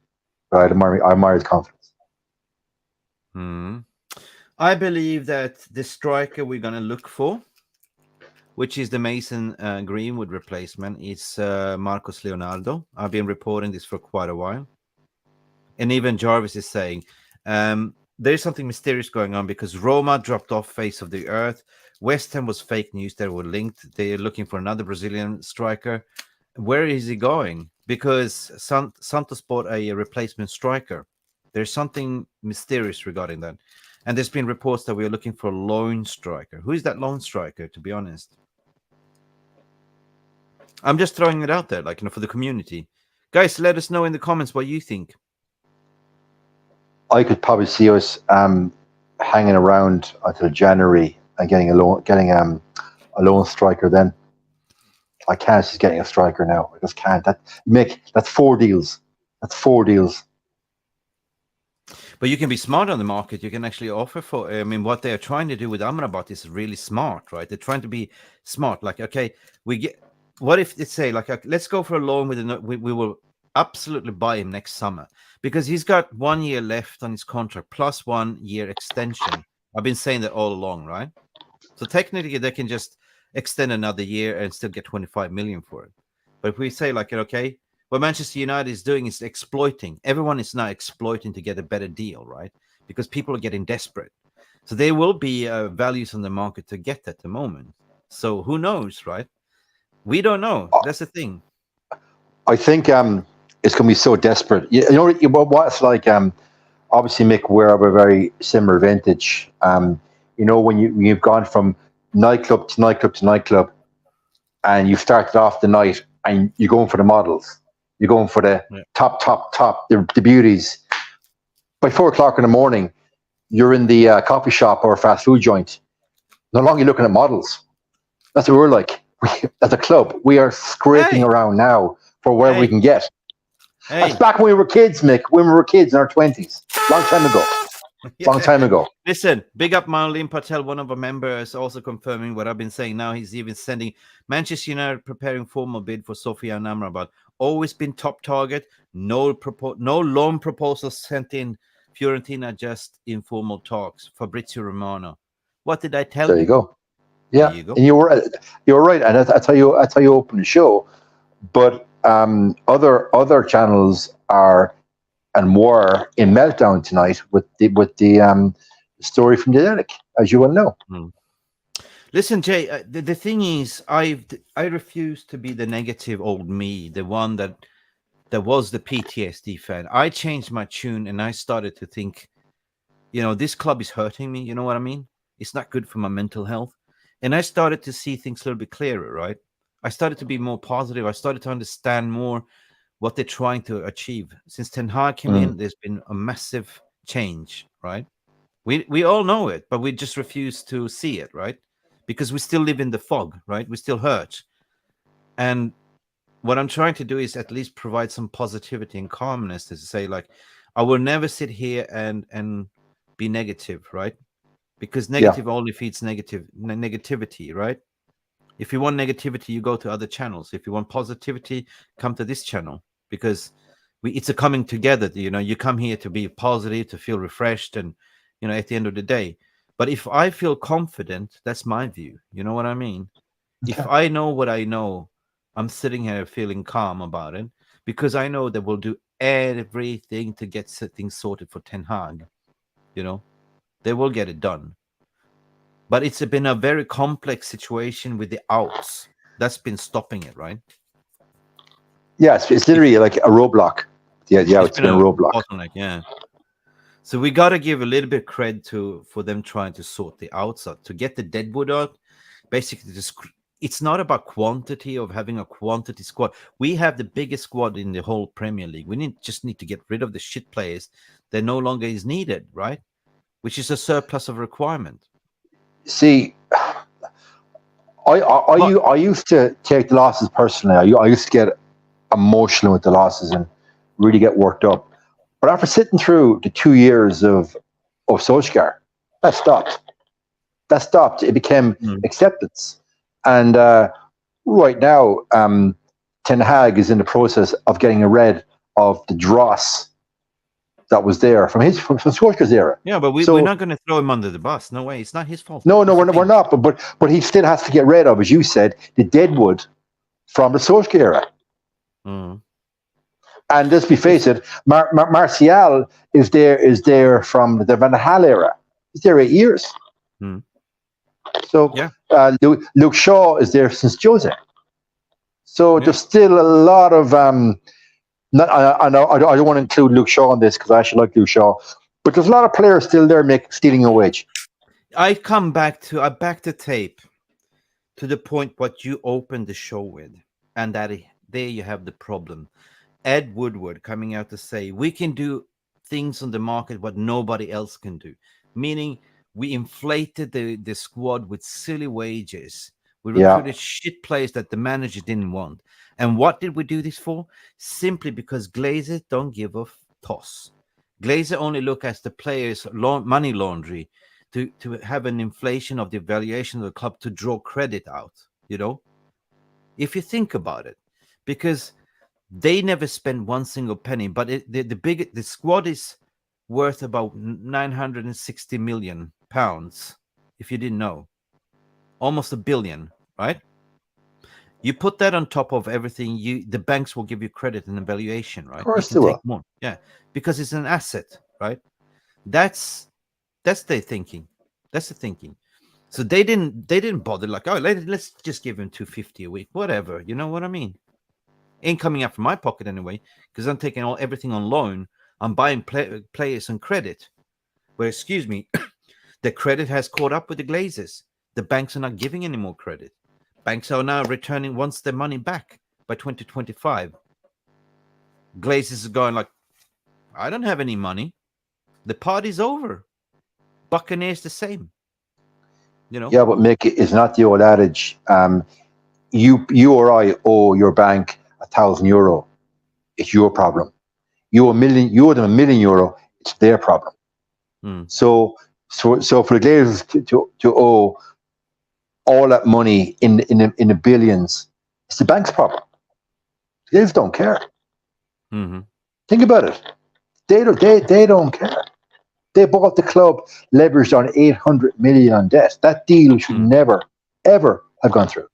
Speaker 2: but I admire his confidence.
Speaker 1: I believe that the striker we're going to look for, which is the Mason Greenwood replacement, is Marcos Leonardo. I've been reporting this for quite a while. And even Jarvis is saying there's something mysterious going on, because Roma dropped off face of the earth. West Ham was fake news. They were linked. They're looking for another Brazilian striker. Where is he going? Because Santos bought a replacement striker. There's something mysterious regarding that. And there's been reports that we're looking for a lone striker. Who is that lone striker, to be honest? I'm just throwing it out there, like, you know, for the community. Guys, let us know in the comments what you think.
Speaker 2: I could probably see us hanging around until January and getting a lone striker then. I can't see getting a striker now. I just can't. Mick, that's 4 deals. That's 4 deals.
Speaker 1: But you can be smart on the market. You can actually offer for, I mean, what they're trying to do with Amrabat is really smart, right? They're trying to be smart. Like, okay, what if they say, like, let's go for a loan with we will absolutely buy him next summer, because he's got 1 year left on his contract plus 1 year extension. I've been saying that all along, right? So technically they can just extend another year and still get 25 million for it. But if we say, like, okay, what Manchester United is doing is exploiting. Everyone is now exploiting to get a better deal, right? Because people are getting desperate. So there will be values on the market to get at the moment. So who knows, right? We don't know. That's the thing.
Speaker 2: I think it's going to be so desperate. You know what it's like? Obviously, Mick, we're of a very similar vintage. You know, when you've gone from nightclub to nightclub to nightclub, and you started off the night, and you're going for the models, you're going for the top, the beauties. By 4 o'clock in the morning, you're in the coffee shop or fast food joint. No longer looking at models. That's what we're like. As a club, we are scraping around now for where we can get. That's back when we were kids, Mick. When we were kids in our 20s. Long time ago. Long time ago.
Speaker 1: Listen, big up Marlene Patel, one of our members, also confirming what I've been saying now. He's even sending Manchester United preparing formal bid for Sofia and Amrabat. Always been top target. No loan proposals sent in. Fiorentina just informal talks. Fabrizio Romano. What did I tell you?
Speaker 2: There you go. Yeah,
Speaker 1: you go.
Speaker 2: And you were right, and that's how you open the show. But other channels are and were in meltdown tonight with the story from Daly, as you well know.
Speaker 1: Listen, Jay. The thing is, I refuse to be the negative old me, the one that was the PTSD fan. I changed my tune and I started to think, you know, this club is hurting me. You know what I mean? It's not good for my mental health. And I started to see things a little bit clearer, right? I started to be more positive. I started to understand more what they're trying to achieve. Since Ten Hag came in, there's been a massive change, right? We all know it, but we just refuse to see it, right? Because we still live in the fog, right? We still hurt. And what I'm trying to do is at least provide some positivity and calmness to say, like, I will never sit here and be negative, right? Because negative only feeds negativity, right? If you want negativity, you go to other channels. If you want positivity, come to this channel, because it's a coming together. You know, you come here to be positive, to feel refreshed, and, you know, at the end of the day. But if I feel confident, that's my view. You know what I mean? Okay. If I know what I know, I'm sitting here feeling calm about it, because I know that we'll do everything to get things sorted for Ten Hag. You know, they will get it done. But it's been a very complex situation with the outs. That's been stopping it, right?
Speaker 2: Yes, it's literally like a roadblock. Yeah, it's been a roadblock.
Speaker 1: Bottleneck, yeah. So we got to give a little bit credit for them trying to sort the outs out, to get the deadwood out. Basically, it's not about quantity of having a quantity squad. We have the biggest squad in the whole Premier League. We just need to get rid of the shit players that no longer is needed, right? Which is a surplus of requirement.
Speaker 2: See, I used to take the losses personally. I used to get emotional with the losses and really get worked up. But after sitting through the 2 years of Solskjaer, that stopped. That stopped. It became acceptance. And right now, Ten Hag is in the process of getting rid of the dross that was there from Solskjaer's era.
Speaker 1: Yeah, but we're not going to throw him under the bus. No way. It's not his fault.
Speaker 2: No, we're not. But he still has to get rid of, as you said, the deadwood from the Solskjaer era. And let's be face it, Martial is there from the Van Gaal era. He's there 8 years. So Luke Shaw is there since Jose. So there's still a lot of I don't want to include Luke Shaw in this because I actually like Luke Shaw, but there's a lot of players still there, Mick, stealing a wage.
Speaker 1: I back to tape to the point what you opened the show with, and that there you have the problem. Ed Woodward coming out to say we can do things on the market what nobody else can do, meaning we inflated the squad with silly wages. We recruited shit players that the manager didn't want. And what did we do this for? Simply because Glazer don't give a toss. Glazer only look at the players' money laundry to have an inflation of the valuation of the club to draw credit out, you know? If you think about it. Because they never spend one single penny, but the squad is worth about 960 million pounds, if you didn't know. Almost $1 billion, right? You put that on top of everything, the banks will give you credit and valuation, right?
Speaker 2: Of course they will.
Speaker 1: More. Yeah, because it's an asset, right? That's their thinking. That's the thinking. So they didn't bother like, oh, let's just give him 250 a week, whatever. You know what I mean? Ain't coming out from my pocket anyway, because I'm taking everything on loan. I'm buying players on credit. But excuse me, The credit has caught up with the Glazers. The banks are not giving any more credit. Banks are now returning wants their money back by 2025. Glazers are going like, I don't have any money. The party's over. Buccaneers the same. You know?
Speaker 2: Yeah, but Mick, is not the old adage, you or I owe your bank €1,000. It's your problem. You owe them €1,000,000. It's their problem. So for the Glazers to owe all that money in the billions, it's the bank's problem. The Glazers don't care. Think about it. They don't care. They bought the club leveraged on 800 million on debt. That deal should never, ever have gone through.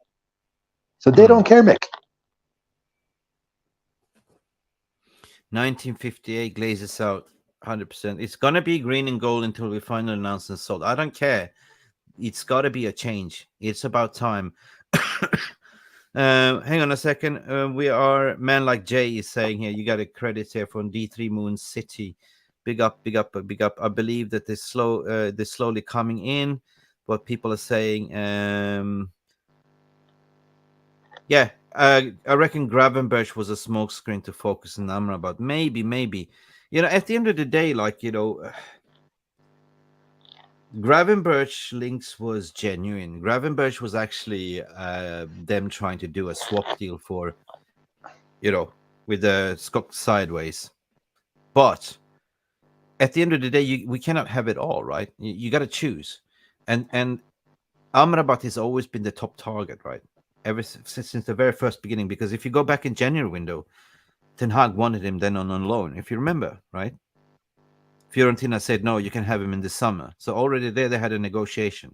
Speaker 2: So they don't care, Mick.
Speaker 1: 1958 Glazers out 100%. It's gonna be green and gold until we finally announce and sold. I don't care. It's got to be a change. It's about time. Hang on a second. We are man like Jay is saying here. You got a credit here from D3 Moon City. Big up, big up, big up. I believe that they're slowly coming in. What people are saying. Yeah, I reckon Gravenberch was a smokescreen to focus on Amrabat. Maybe. You know, at the end of the day, like, you know, Gravenberch links was genuine. Gravenberch was actually them trying to do a swap deal for, you know, with the Scott sideways. But at the end of the day, we cannot have it all, right? You got to choose. And Amrabat has always been the top target, right? Ever since the very first beginning. Because if you go back in January window, Ten Hag wanted him then on loan, if you remember, right? Fiorentina said, no, you can have him in the summer. So already there, they had a negotiation,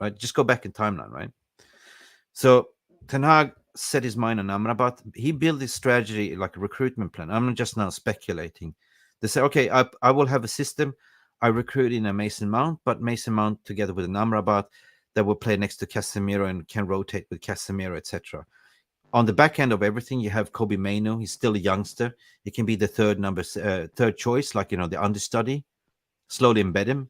Speaker 1: right? Just go back in timeline, right? So Ten Hag set his mind on Amrabat. He built his strategy like a recruitment plan. I'm just now speculating. They say, okay, I will have a system. I recruit in a Mason Mount, but Mason Mount together with an Amrabat that will play next to Casemiro and can rotate with Casemiro, etc. On the back end of everything, you have Kobbie Mainoo. He's still a youngster. He can be the third choice, like, you know, the understudy. Slowly embed him.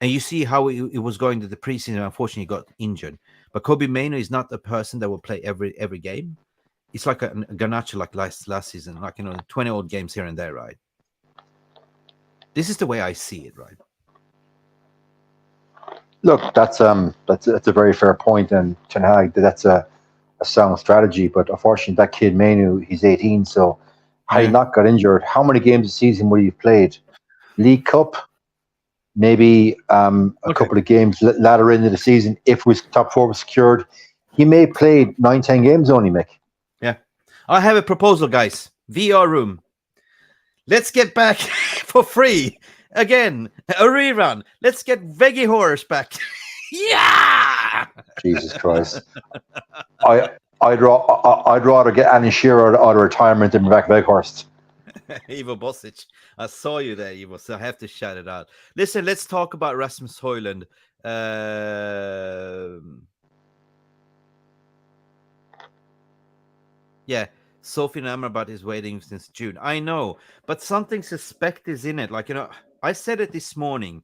Speaker 1: And you see how it was going to the preseason. Unfortunately, he got injured. But Kobbie Mainoo is not a person that will play every game. It's like a Garnacho like last season, like, you know, 20 odd games here and there, right? This is the way I see it, right?
Speaker 2: Look, that's a very fair point, and Ten Hag, that's a sound strategy. But unfortunately, that kid Mainoo, he's 18, so had he not got injured, how many games a season would he have played? League Cup, maybe a couple of games later into the season. If top four was secured, he may have played 9-10 games only, Mick.
Speaker 1: Yeah, I have a proposal, guys. VR room. Let's get back for free again. A rerun. Let's get Veggie Horse back. Yeah.
Speaker 2: Jesus Christ. I'd rather get Alan Shearer out of retirement than back Veghorst.
Speaker 1: Ivo Bosic. I saw you there, Ivo, so I have to shout it out. Listen, let's talk about Rasmus Hojlund. Yeah. Sophie Amrabat is waiting since June. I know, but something suspect is in it. Like, you know, I said it this morning.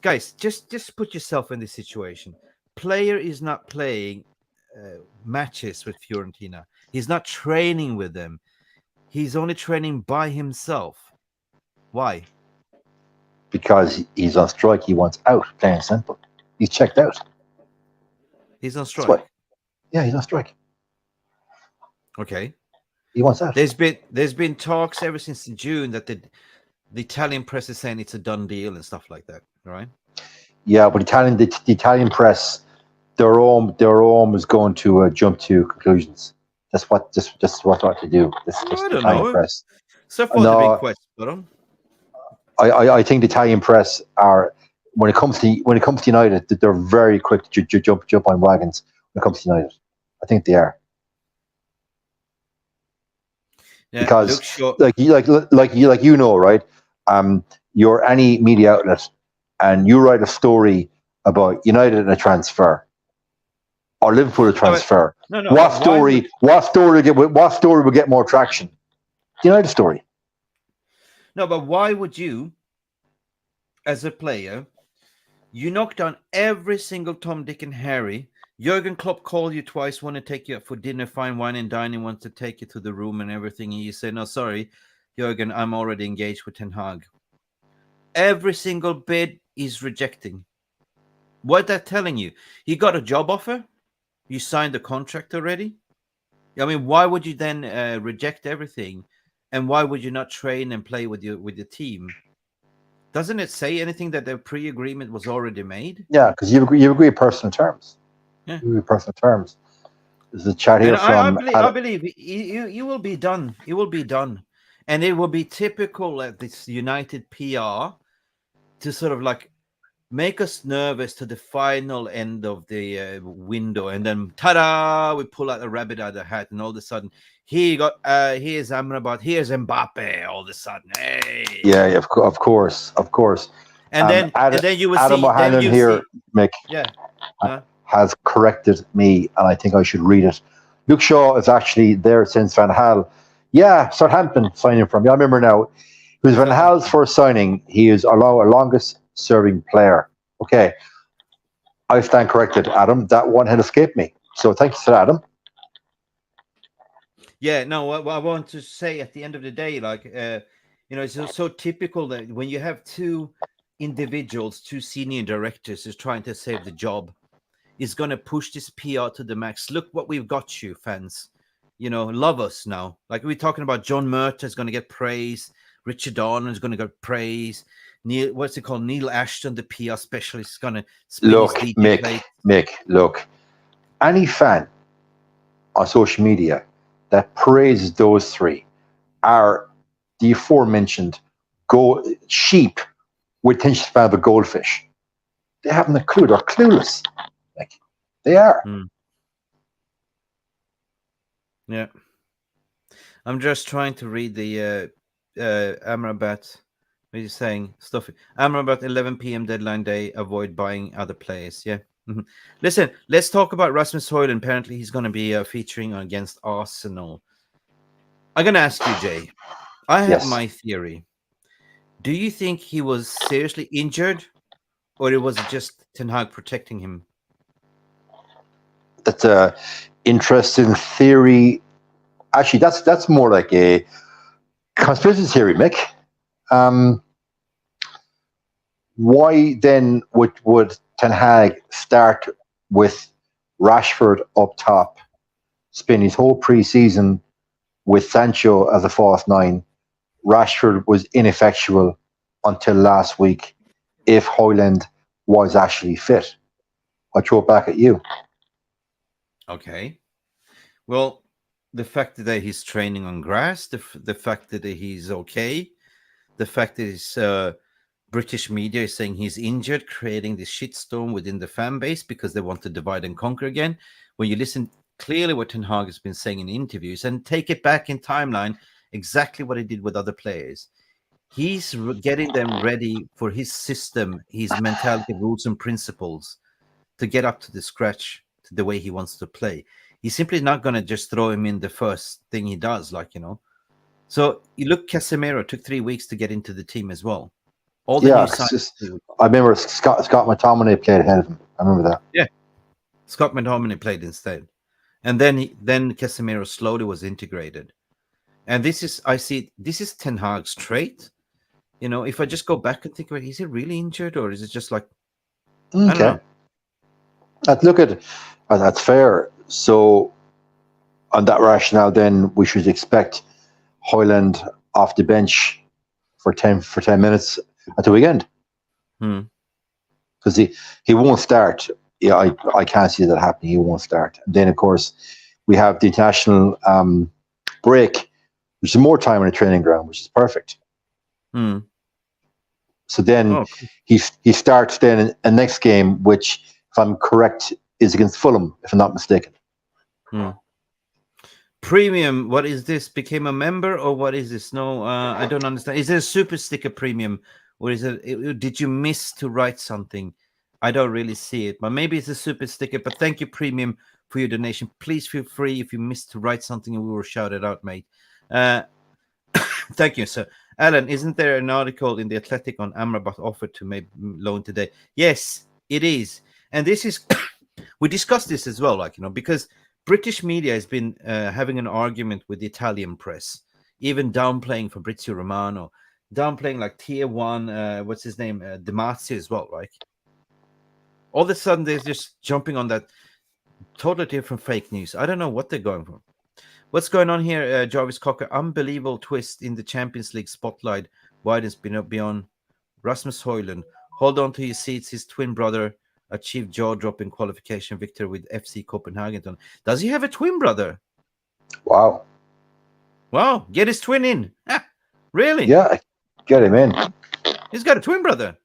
Speaker 1: Guys, just put yourself in this situation. Player is not playing matches with Fiorentina. He's not training with them. He's only training by himself. Why?
Speaker 2: Because he's on strike. He wants out, plain and simple. He's checked out.
Speaker 1: He's on strike.
Speaker 2: Yeah, he's on strike.
Speaker 1: Okay.
Speaker 2: He wants out.
Speaker 1: There's been talks ever since June that the Italian press is saying it's a done deal and stuff like that, right?
Speaker 2: Yeah, but the Italian press, their own is going to jump to conclusions. That's what they do.
Speaker 1: I don't know.
Speaker 2: Press.
Speaker 1: So far, the big question.
Speaker 2: I think the Italian press are, when it comes to United, they're very quick to jump on wagons. When it comes to United, I think they are. Yeah, because like you know, right? You're any media outlet, and you write a story about United and a transfer, or Liverpool a transfer.
Speaker 1: No,
Speaker 2: what story would get more traction? The United story.
Speaker 1: No, but why would you, as a player, You knocked down every single Tom, Dick, and Harry. Jurgen Klopp called you twice, want to take you out for dinner, fine wine and dining, wants to take you to the room and everything. And you say, no, sorry, Jurgen, I'm already engaged with Ten Hag. Every single bid is rejecting. What that telling you? He got a job offer. You signed the contract already. I mean, why would you then reject everything? And why would you not train and play with your team? Doesn't it say anything that the pre-agreement was already made?
Speaker 2: Yeah, because you agree personal terms.
Speaker 1: Yeah.
Speaker 2: You agree personal terms. There's a chat here
Speaker 1: I believe you will be done. It will be done. And it will be typical at this United PR to sort of like make us nervous to the final end of the window. And then, ta-da, we pull out the rabbit out of the hat. And all of a sudden, here's Amrabat, here's Mbappe all of a sudden. Hey.
Speaker 2: Yeah, of course.
Speaker 1: And then you will
Speaker 2: Adam
Speaker 1: see...
Speaker 2: Hojlund here, Mick, has corrected me, and I think I should read it. Luke Shaw is actually there since Van Gaal. Yeah, Southampton signing from me. I remember now. It was Van Gaal's first signing. He is our longest serving player. Okay. I stand corrected, Adam. That one had escaped me. So thank you, Adam.
Speaker 1: Yeah, no, what I want to say at the end of the day, like, it's so typical that when you have two individuals, two senior directors who's trying to save the job, is going to push this PR to the max. Look what we've got you, fans. Love us now. Like we're talking about, John Murtagh is going to get praise. Richard Darnan is going to get praise. Neil Ashton, the PR specialist, is going to
Speaker 2: look, Mick, look. Any fan on social media that praises those three are the aforementioned sheep with attention span of a goldfish. They haven't a clue. They're clueless. Like they are.
Speaker 1: Yeah. I'm just trying to read the Amrabat. What are you saying? Stuff. Amrabat 11 p.m. deadline day. Avoid buying other players. Yeah. Listen, let's talk about Rasmus Hojlund. Apparently, he's going to be featuring against Arsenal. I'm going to ask you, Jay. I have my theory. Do you think he was seriously injured, or it was just Ten Hag protecting him?
Speaker 2: That's a interesting theory. Actually, that's more like a conspiracy theory, Mick. Why then would Ten Hag start with Rashford up top, spend his whole pre-season with Sancho as a false nine? Rashford was ineffectual until last week if Hojlund was actually fit. I throw it back at you.
Speaker 1: Okay. Well, the fact that he's training on grass, the fact that he's okay, the fact that his British media is saying he's injured, creating this shitstorm within the fan base because they want to divide and conquer again. When you listen clearly what Ten Hag has been saying in interviews and take it back in timeline, exactly what he did with other players. He's getting them ready for his system, his mentality, rules and principles to get up to the scratch to the way he wants to play. He's simply not going to just throw him in the first thing he does, So you look, Casemiro took 3 weeks to get into the team as well. All the new signings.
Speaker 2: I remember Scott McTominay played ahead of him. I remember that.
Speaker 1: Yeah, Scott McTominay played instead, and then Casemiro slowly was integrated. And this is Ten Hag's trait. If I just go back and think about it, is he really injured, or is it just like I don't know?
Speaker 2: Let's look at that's fair. So on that rationale, then we should expect Hojlund off the bench for 10 minutes at the weekend. Because he won't start. Yeah, I can't see that happening. He won't start. And then of course we have the international break, which is more time on the training ground, which is perfect. So then he starts then in the next game, which, if I'm correct, is against Fulham, if I'm not mistaken.
Speaker 1: Premium, what is this? Became a member, or what is this? No, I don't understand. Is it a super sticker premium, or is it? Did you miss to write something? I don't really see it, but maybe it's a super sticker. But thank you, Premium, for your donation. Please feel free if you missed to write something and we will shout it out, mate. Thank you, sir. Alan, isn't there an article in the Athletic on Amrabat offered to make loan today? Yes, it is. And this is, we discussed this as well, like, you know, because British media has been having an argument with the Italian press, even downplaying Fabrizio Romano, downplaying like tier one, what's his name, Damazzi as well, right? All of a sudden, they're just jumping on that totally different fake news. I don't know what they're going for. What's going on here, Jarvis Cocker? Unbelievable twist in the Champions League spotlight widens beyond Rasmus Hojlund. Hold on to his seats. His twin brother achieved jaw-dropping qualification victory with FC Copenhagen. Does he have a twin brother?
Speaker 2: Wow.
Speaker 1: Wow. Get his twin in. Ah, really?
Speaker 2: Yeah, get him in.
Speaker 1: He's got a twin brother.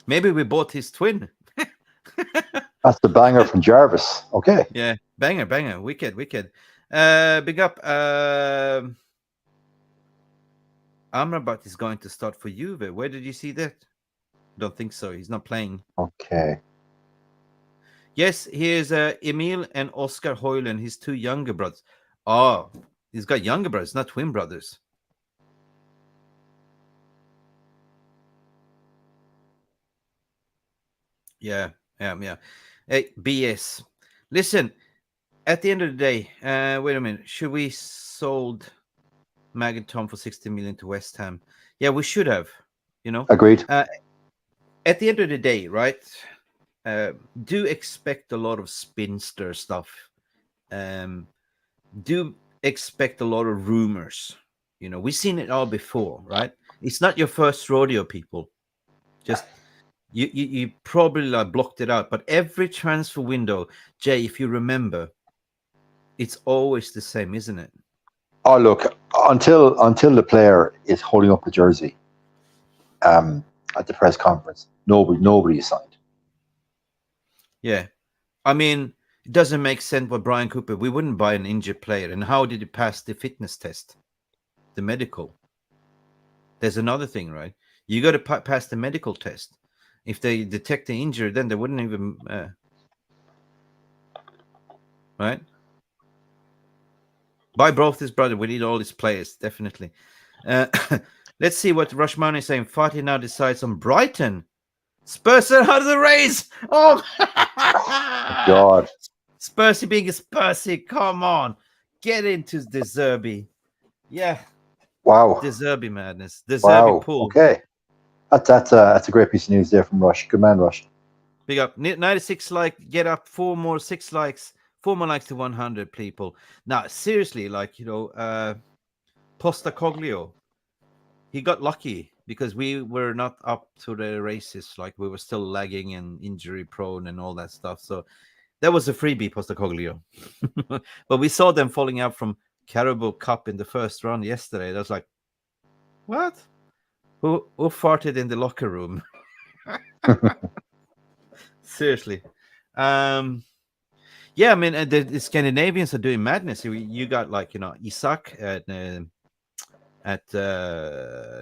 Speaker 1: Maybe we bought his twin.
Speaker 2: That's the banger from Jarvis. Okay.
Speaker 1: Yeah, banger. Wicked. Big up. Amrabat is going to start for Juve. Where did you see that? Don't think so. He's not playing.
Speaker 2: Okay.
Speaker 1: Yes, here's Emil and Oscar Hojlund, his two younger brothers. Oh, he's got younger brothers, not twin brothers. Yeah. Hey, BS. Listen, at the end of the day, wait a minute. Should we sold Mag and Tom for 60 million to West Ham? Yeah, we should have. You know.
Speaker 2: Agreed.
Speaker 1: At the end of the day, right? Do expect a lot of spinster stuff. Do expect a lot of rumors. You know, we've seen it all before, right? It's not your first rodeo, people. Just you probably like blocked it out, but every transfer window, Jay, if you remember, it's always the same, isn't it?
Speaker 2: Oh, look, until the player is holding up the jersey at the press conference, nobody is signed.
Speaker 1: Yeah. I mean, it doesn't make sense for Brian Cooper. We wouldn't buy an injured player. And how did he pass the fitness test? The medical. There's another thing, right? You got to pass the medical test. If they detect the injury, then they wouldn't even... right? Buy both his brother. We need all these players, definitely. Let's see what Rushman is saying. Fatih now decides on Brighton. Spurs are out of the race. Oh,
Speaker 2: God.
Speaker 1: Spursy being a Spursy. Come on. Get into the Zerbi. Yeah.
Speaker 2: Wow.
Speaker 1: The Zerbi madness. The
Speaker 2: Wow.
Speaker 1: Zerbi pool.
Speaker 2: Okay. That's a great piece of news there from Rush. Good man, Rush.
Speaker 1: Big up. 96 like. Get up 4 more 6 likes. 4 more likes to 100 people. Now, seriously, like, you know, Postecoglou, he got lucky because we were not up to the races. Like, we were still lagging and injury prone and all that stuff. So that was a freebie, Postecoglou. But we saw them falling out from Carabao Cup in the first round yesterday. That was like, what? Who farted in the locker room? Seriously. Yeah, I mean, the Scandinavians are doing madness. You got, like, you know, Isak at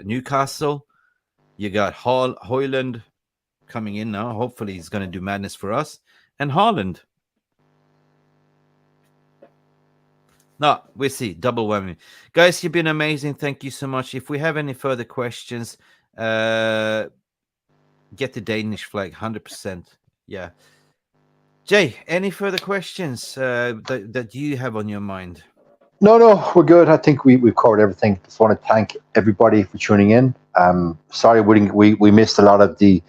Speaker 1: Newcastle. You got Hojlund coming in now. Hopefully he's going to do madness for us. And Haaland. No, we see. Double whammy. Guys, you've been amazing. Thank you so much. If we have any further questions, get the Danish flag, 100%. Yeah. Jay, any further questions that you have on your mind?
Speaker 2: No, we're good. I think we've covered everything. Just want to thank everybody for tuning in. Sorry we missed a lot of the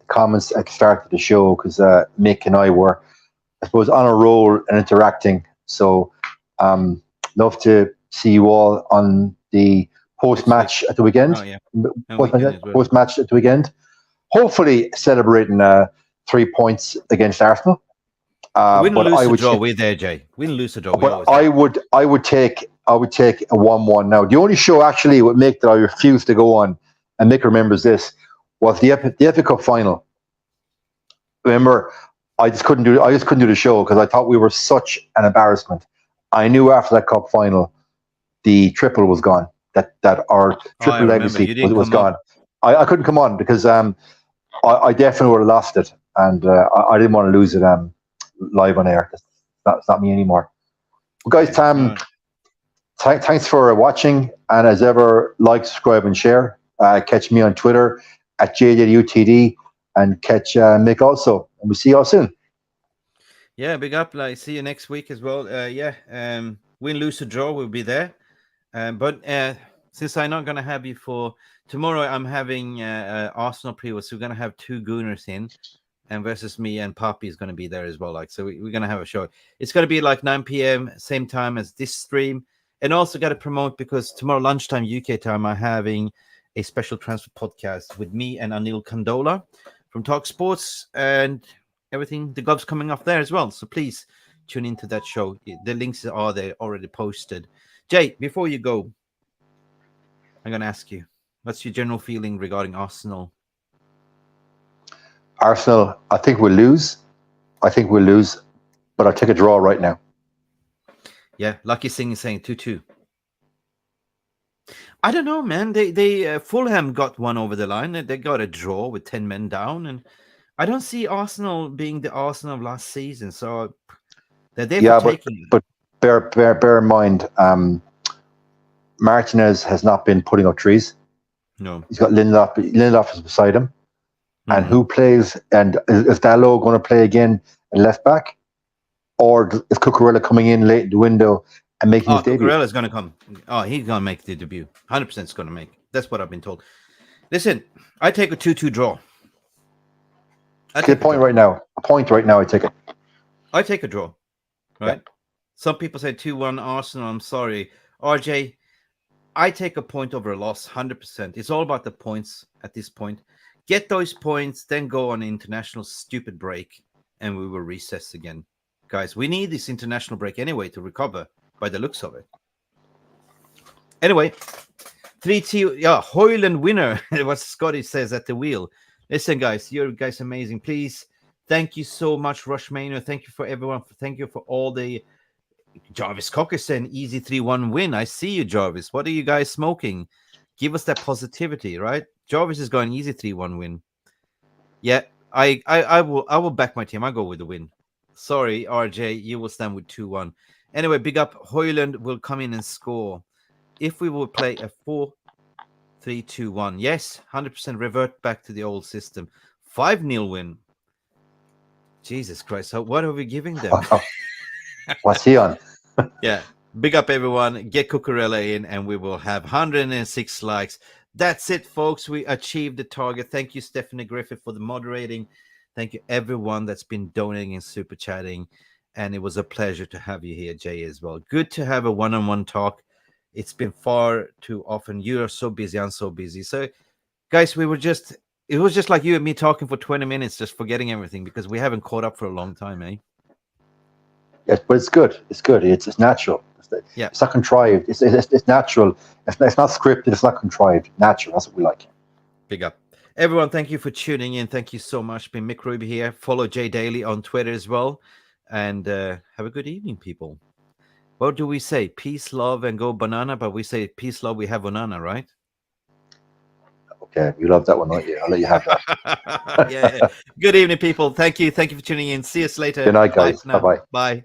Speaker 2: comments at the start of the show because Mick and I were, I suppose, on a roll and interacting. So love to see you all on the post-match at the weekend.
Speaker 1: Oh, yeah.
Speaker 2: Post-match at the weekend. Hopefully celebrating 3 points against Arsenal.
Speaker 1: Win, lose, or draw. We're there, Jay. Win, lose, or draw.
Speaker 2: But I would take a 1-1 now. The only show actually with Mick that I refused to go on, and Mick remembers this, was the FA Cup final. Remember, I just couldn't do the show because I thought we were such an embarrassment. I knew after that cup final, the triple was gone. That our triple legacy was gone. I couldn't come on because I definitely would have lost it, and I didn't want to lose it live on air. That's not me anymore. Well, guys, thanks for watching. And as ever, like, subscribe, and share. Catch me on Twitter at JWTD, and catch Mick also. And we'll see you all soon.
Speaker 1: Yeah, big up. Like, see you next week as well. Win, lose, or draw, we'll be there. But since I'm not going to have you for tomorrow, I'm having Arsenal preview. So we're going to have 2 Gooners in, and versus me, and Papi is going to be there as well. Like, so we're going to have a show. It's going to be like 9 p.m. same time as this stream. And also got to promote, because tomorrow lunchtime UK time, I'm having a special transfer podcast with me and Anil Kandola from Talk Sports, and everything. The Gov's coming off there as well. So please tune into that show. The links are there already posted. Jay, before you go, I'm going to ask you, what's your general feeling regarding Arsenal?
Speaker 2: Arsenal, I think we'll lose. But I'll take a draw right now.
Speaker 1: Yeah, Lucky Singh is saying 2-2. I don't know, man. They Fulham got one over the line. They got a draw with 10 men down, and I don't see Arsenal being the Arsenal of last season. So they're there for taking.
Speaker 2: But bear in mind, Martinez has not been putting up trees.
Speaker 1: No,
Speaker 2: he's got Lindelof is beside him, and who plays? And is Daly going to play again at left back, or is Cucurella coming in late in the window and making his debut?
Speaker 1: Cucurella's going to come. Oh, he's going to make the debut. 100% is going to make. That's what I've been told. Listen, I take a 2-2 draw. I take a point right now. I take it. I take a draw. Right?
Speaker 2: Yeah.
Speaker 1: Some people say 2-1 Arsenal. I'm sorry. RJ, I take a point over a loss, 100%. It's all about the points at this point. Get those points, then go on an international stupid break, and we will recess again. Guys, we need this international break anyway to recover, by the looks of it. Anyway, 3-2, yeah, Hojlund winner, what Scotty says at the wheel. Listen, guys, you're guys amazing. Please, thank you so much, Rushmania. Thank you for everyone. Thank you for all the... Jarvis Cocker saying easy 3-1 win. I see you, Jarvis. What are you guys smoking? Give us that positivity, right? Jarvis is going easy 3-1 win. Yeah, I will back my team. I go with the win. Sorry, RJ, you will stand with 2-1. Anyway, big up. Hojlund will come in and score. If we will play a 4-3-2-1, yes, 100% revert back to the old system. 5-0 win. Jesus Christ. So what are we giving them?
Speaker 2: What's he on?
Speaker 1: Yeah. Big up, everyone. Get Cucurella in, and we will have 106 likes. That's it, folks. We achieved the target. Thank you, Stephanie Griffith, for the moderating. Thank you, everyone that's been donating and super chatting. And it was a pleasure to have you here, Jay, as well. Good to have a one-on-one talk. It's been far too often. You are so busy. I'm so busy. So, guys, it was just like you and me talking for 20 minutes, just forgetting everything, because we haven't caught up for a long time, eh?
Speaker 2: Yes, but it's good. It's good. It's natural. It's not contrived. It's natural. It's not scripted. It's not contrived. Natural. That's what we like.
Speaker 1: Big up. Everyone, thank you for tuning in. Thank you so much. Been Mick Ruby here. Follow Jay Daly on Twitter as well. And have a good evening, people. What do we say? Peace, love, and go banana. But we say peace, love, we have banana, right?
Speaker 2: Okay, you love that one, don't you? I'll let you have that.
Speaker 1: Yeah. Good evening, people. Thank you. Thank you for tuning in. See us later.
Speaker 2: Good night, guys.
Speaker 1: Bye-bye.
Speaker 2: Bye.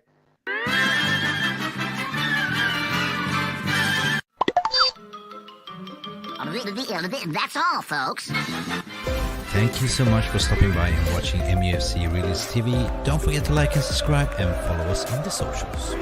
Speaker 5: That's all, folks.
Speaker 1: Thank you so much for stopping by and watching Mufc Realist TV. Don't forget to like and subscribe, and follow us on the socials.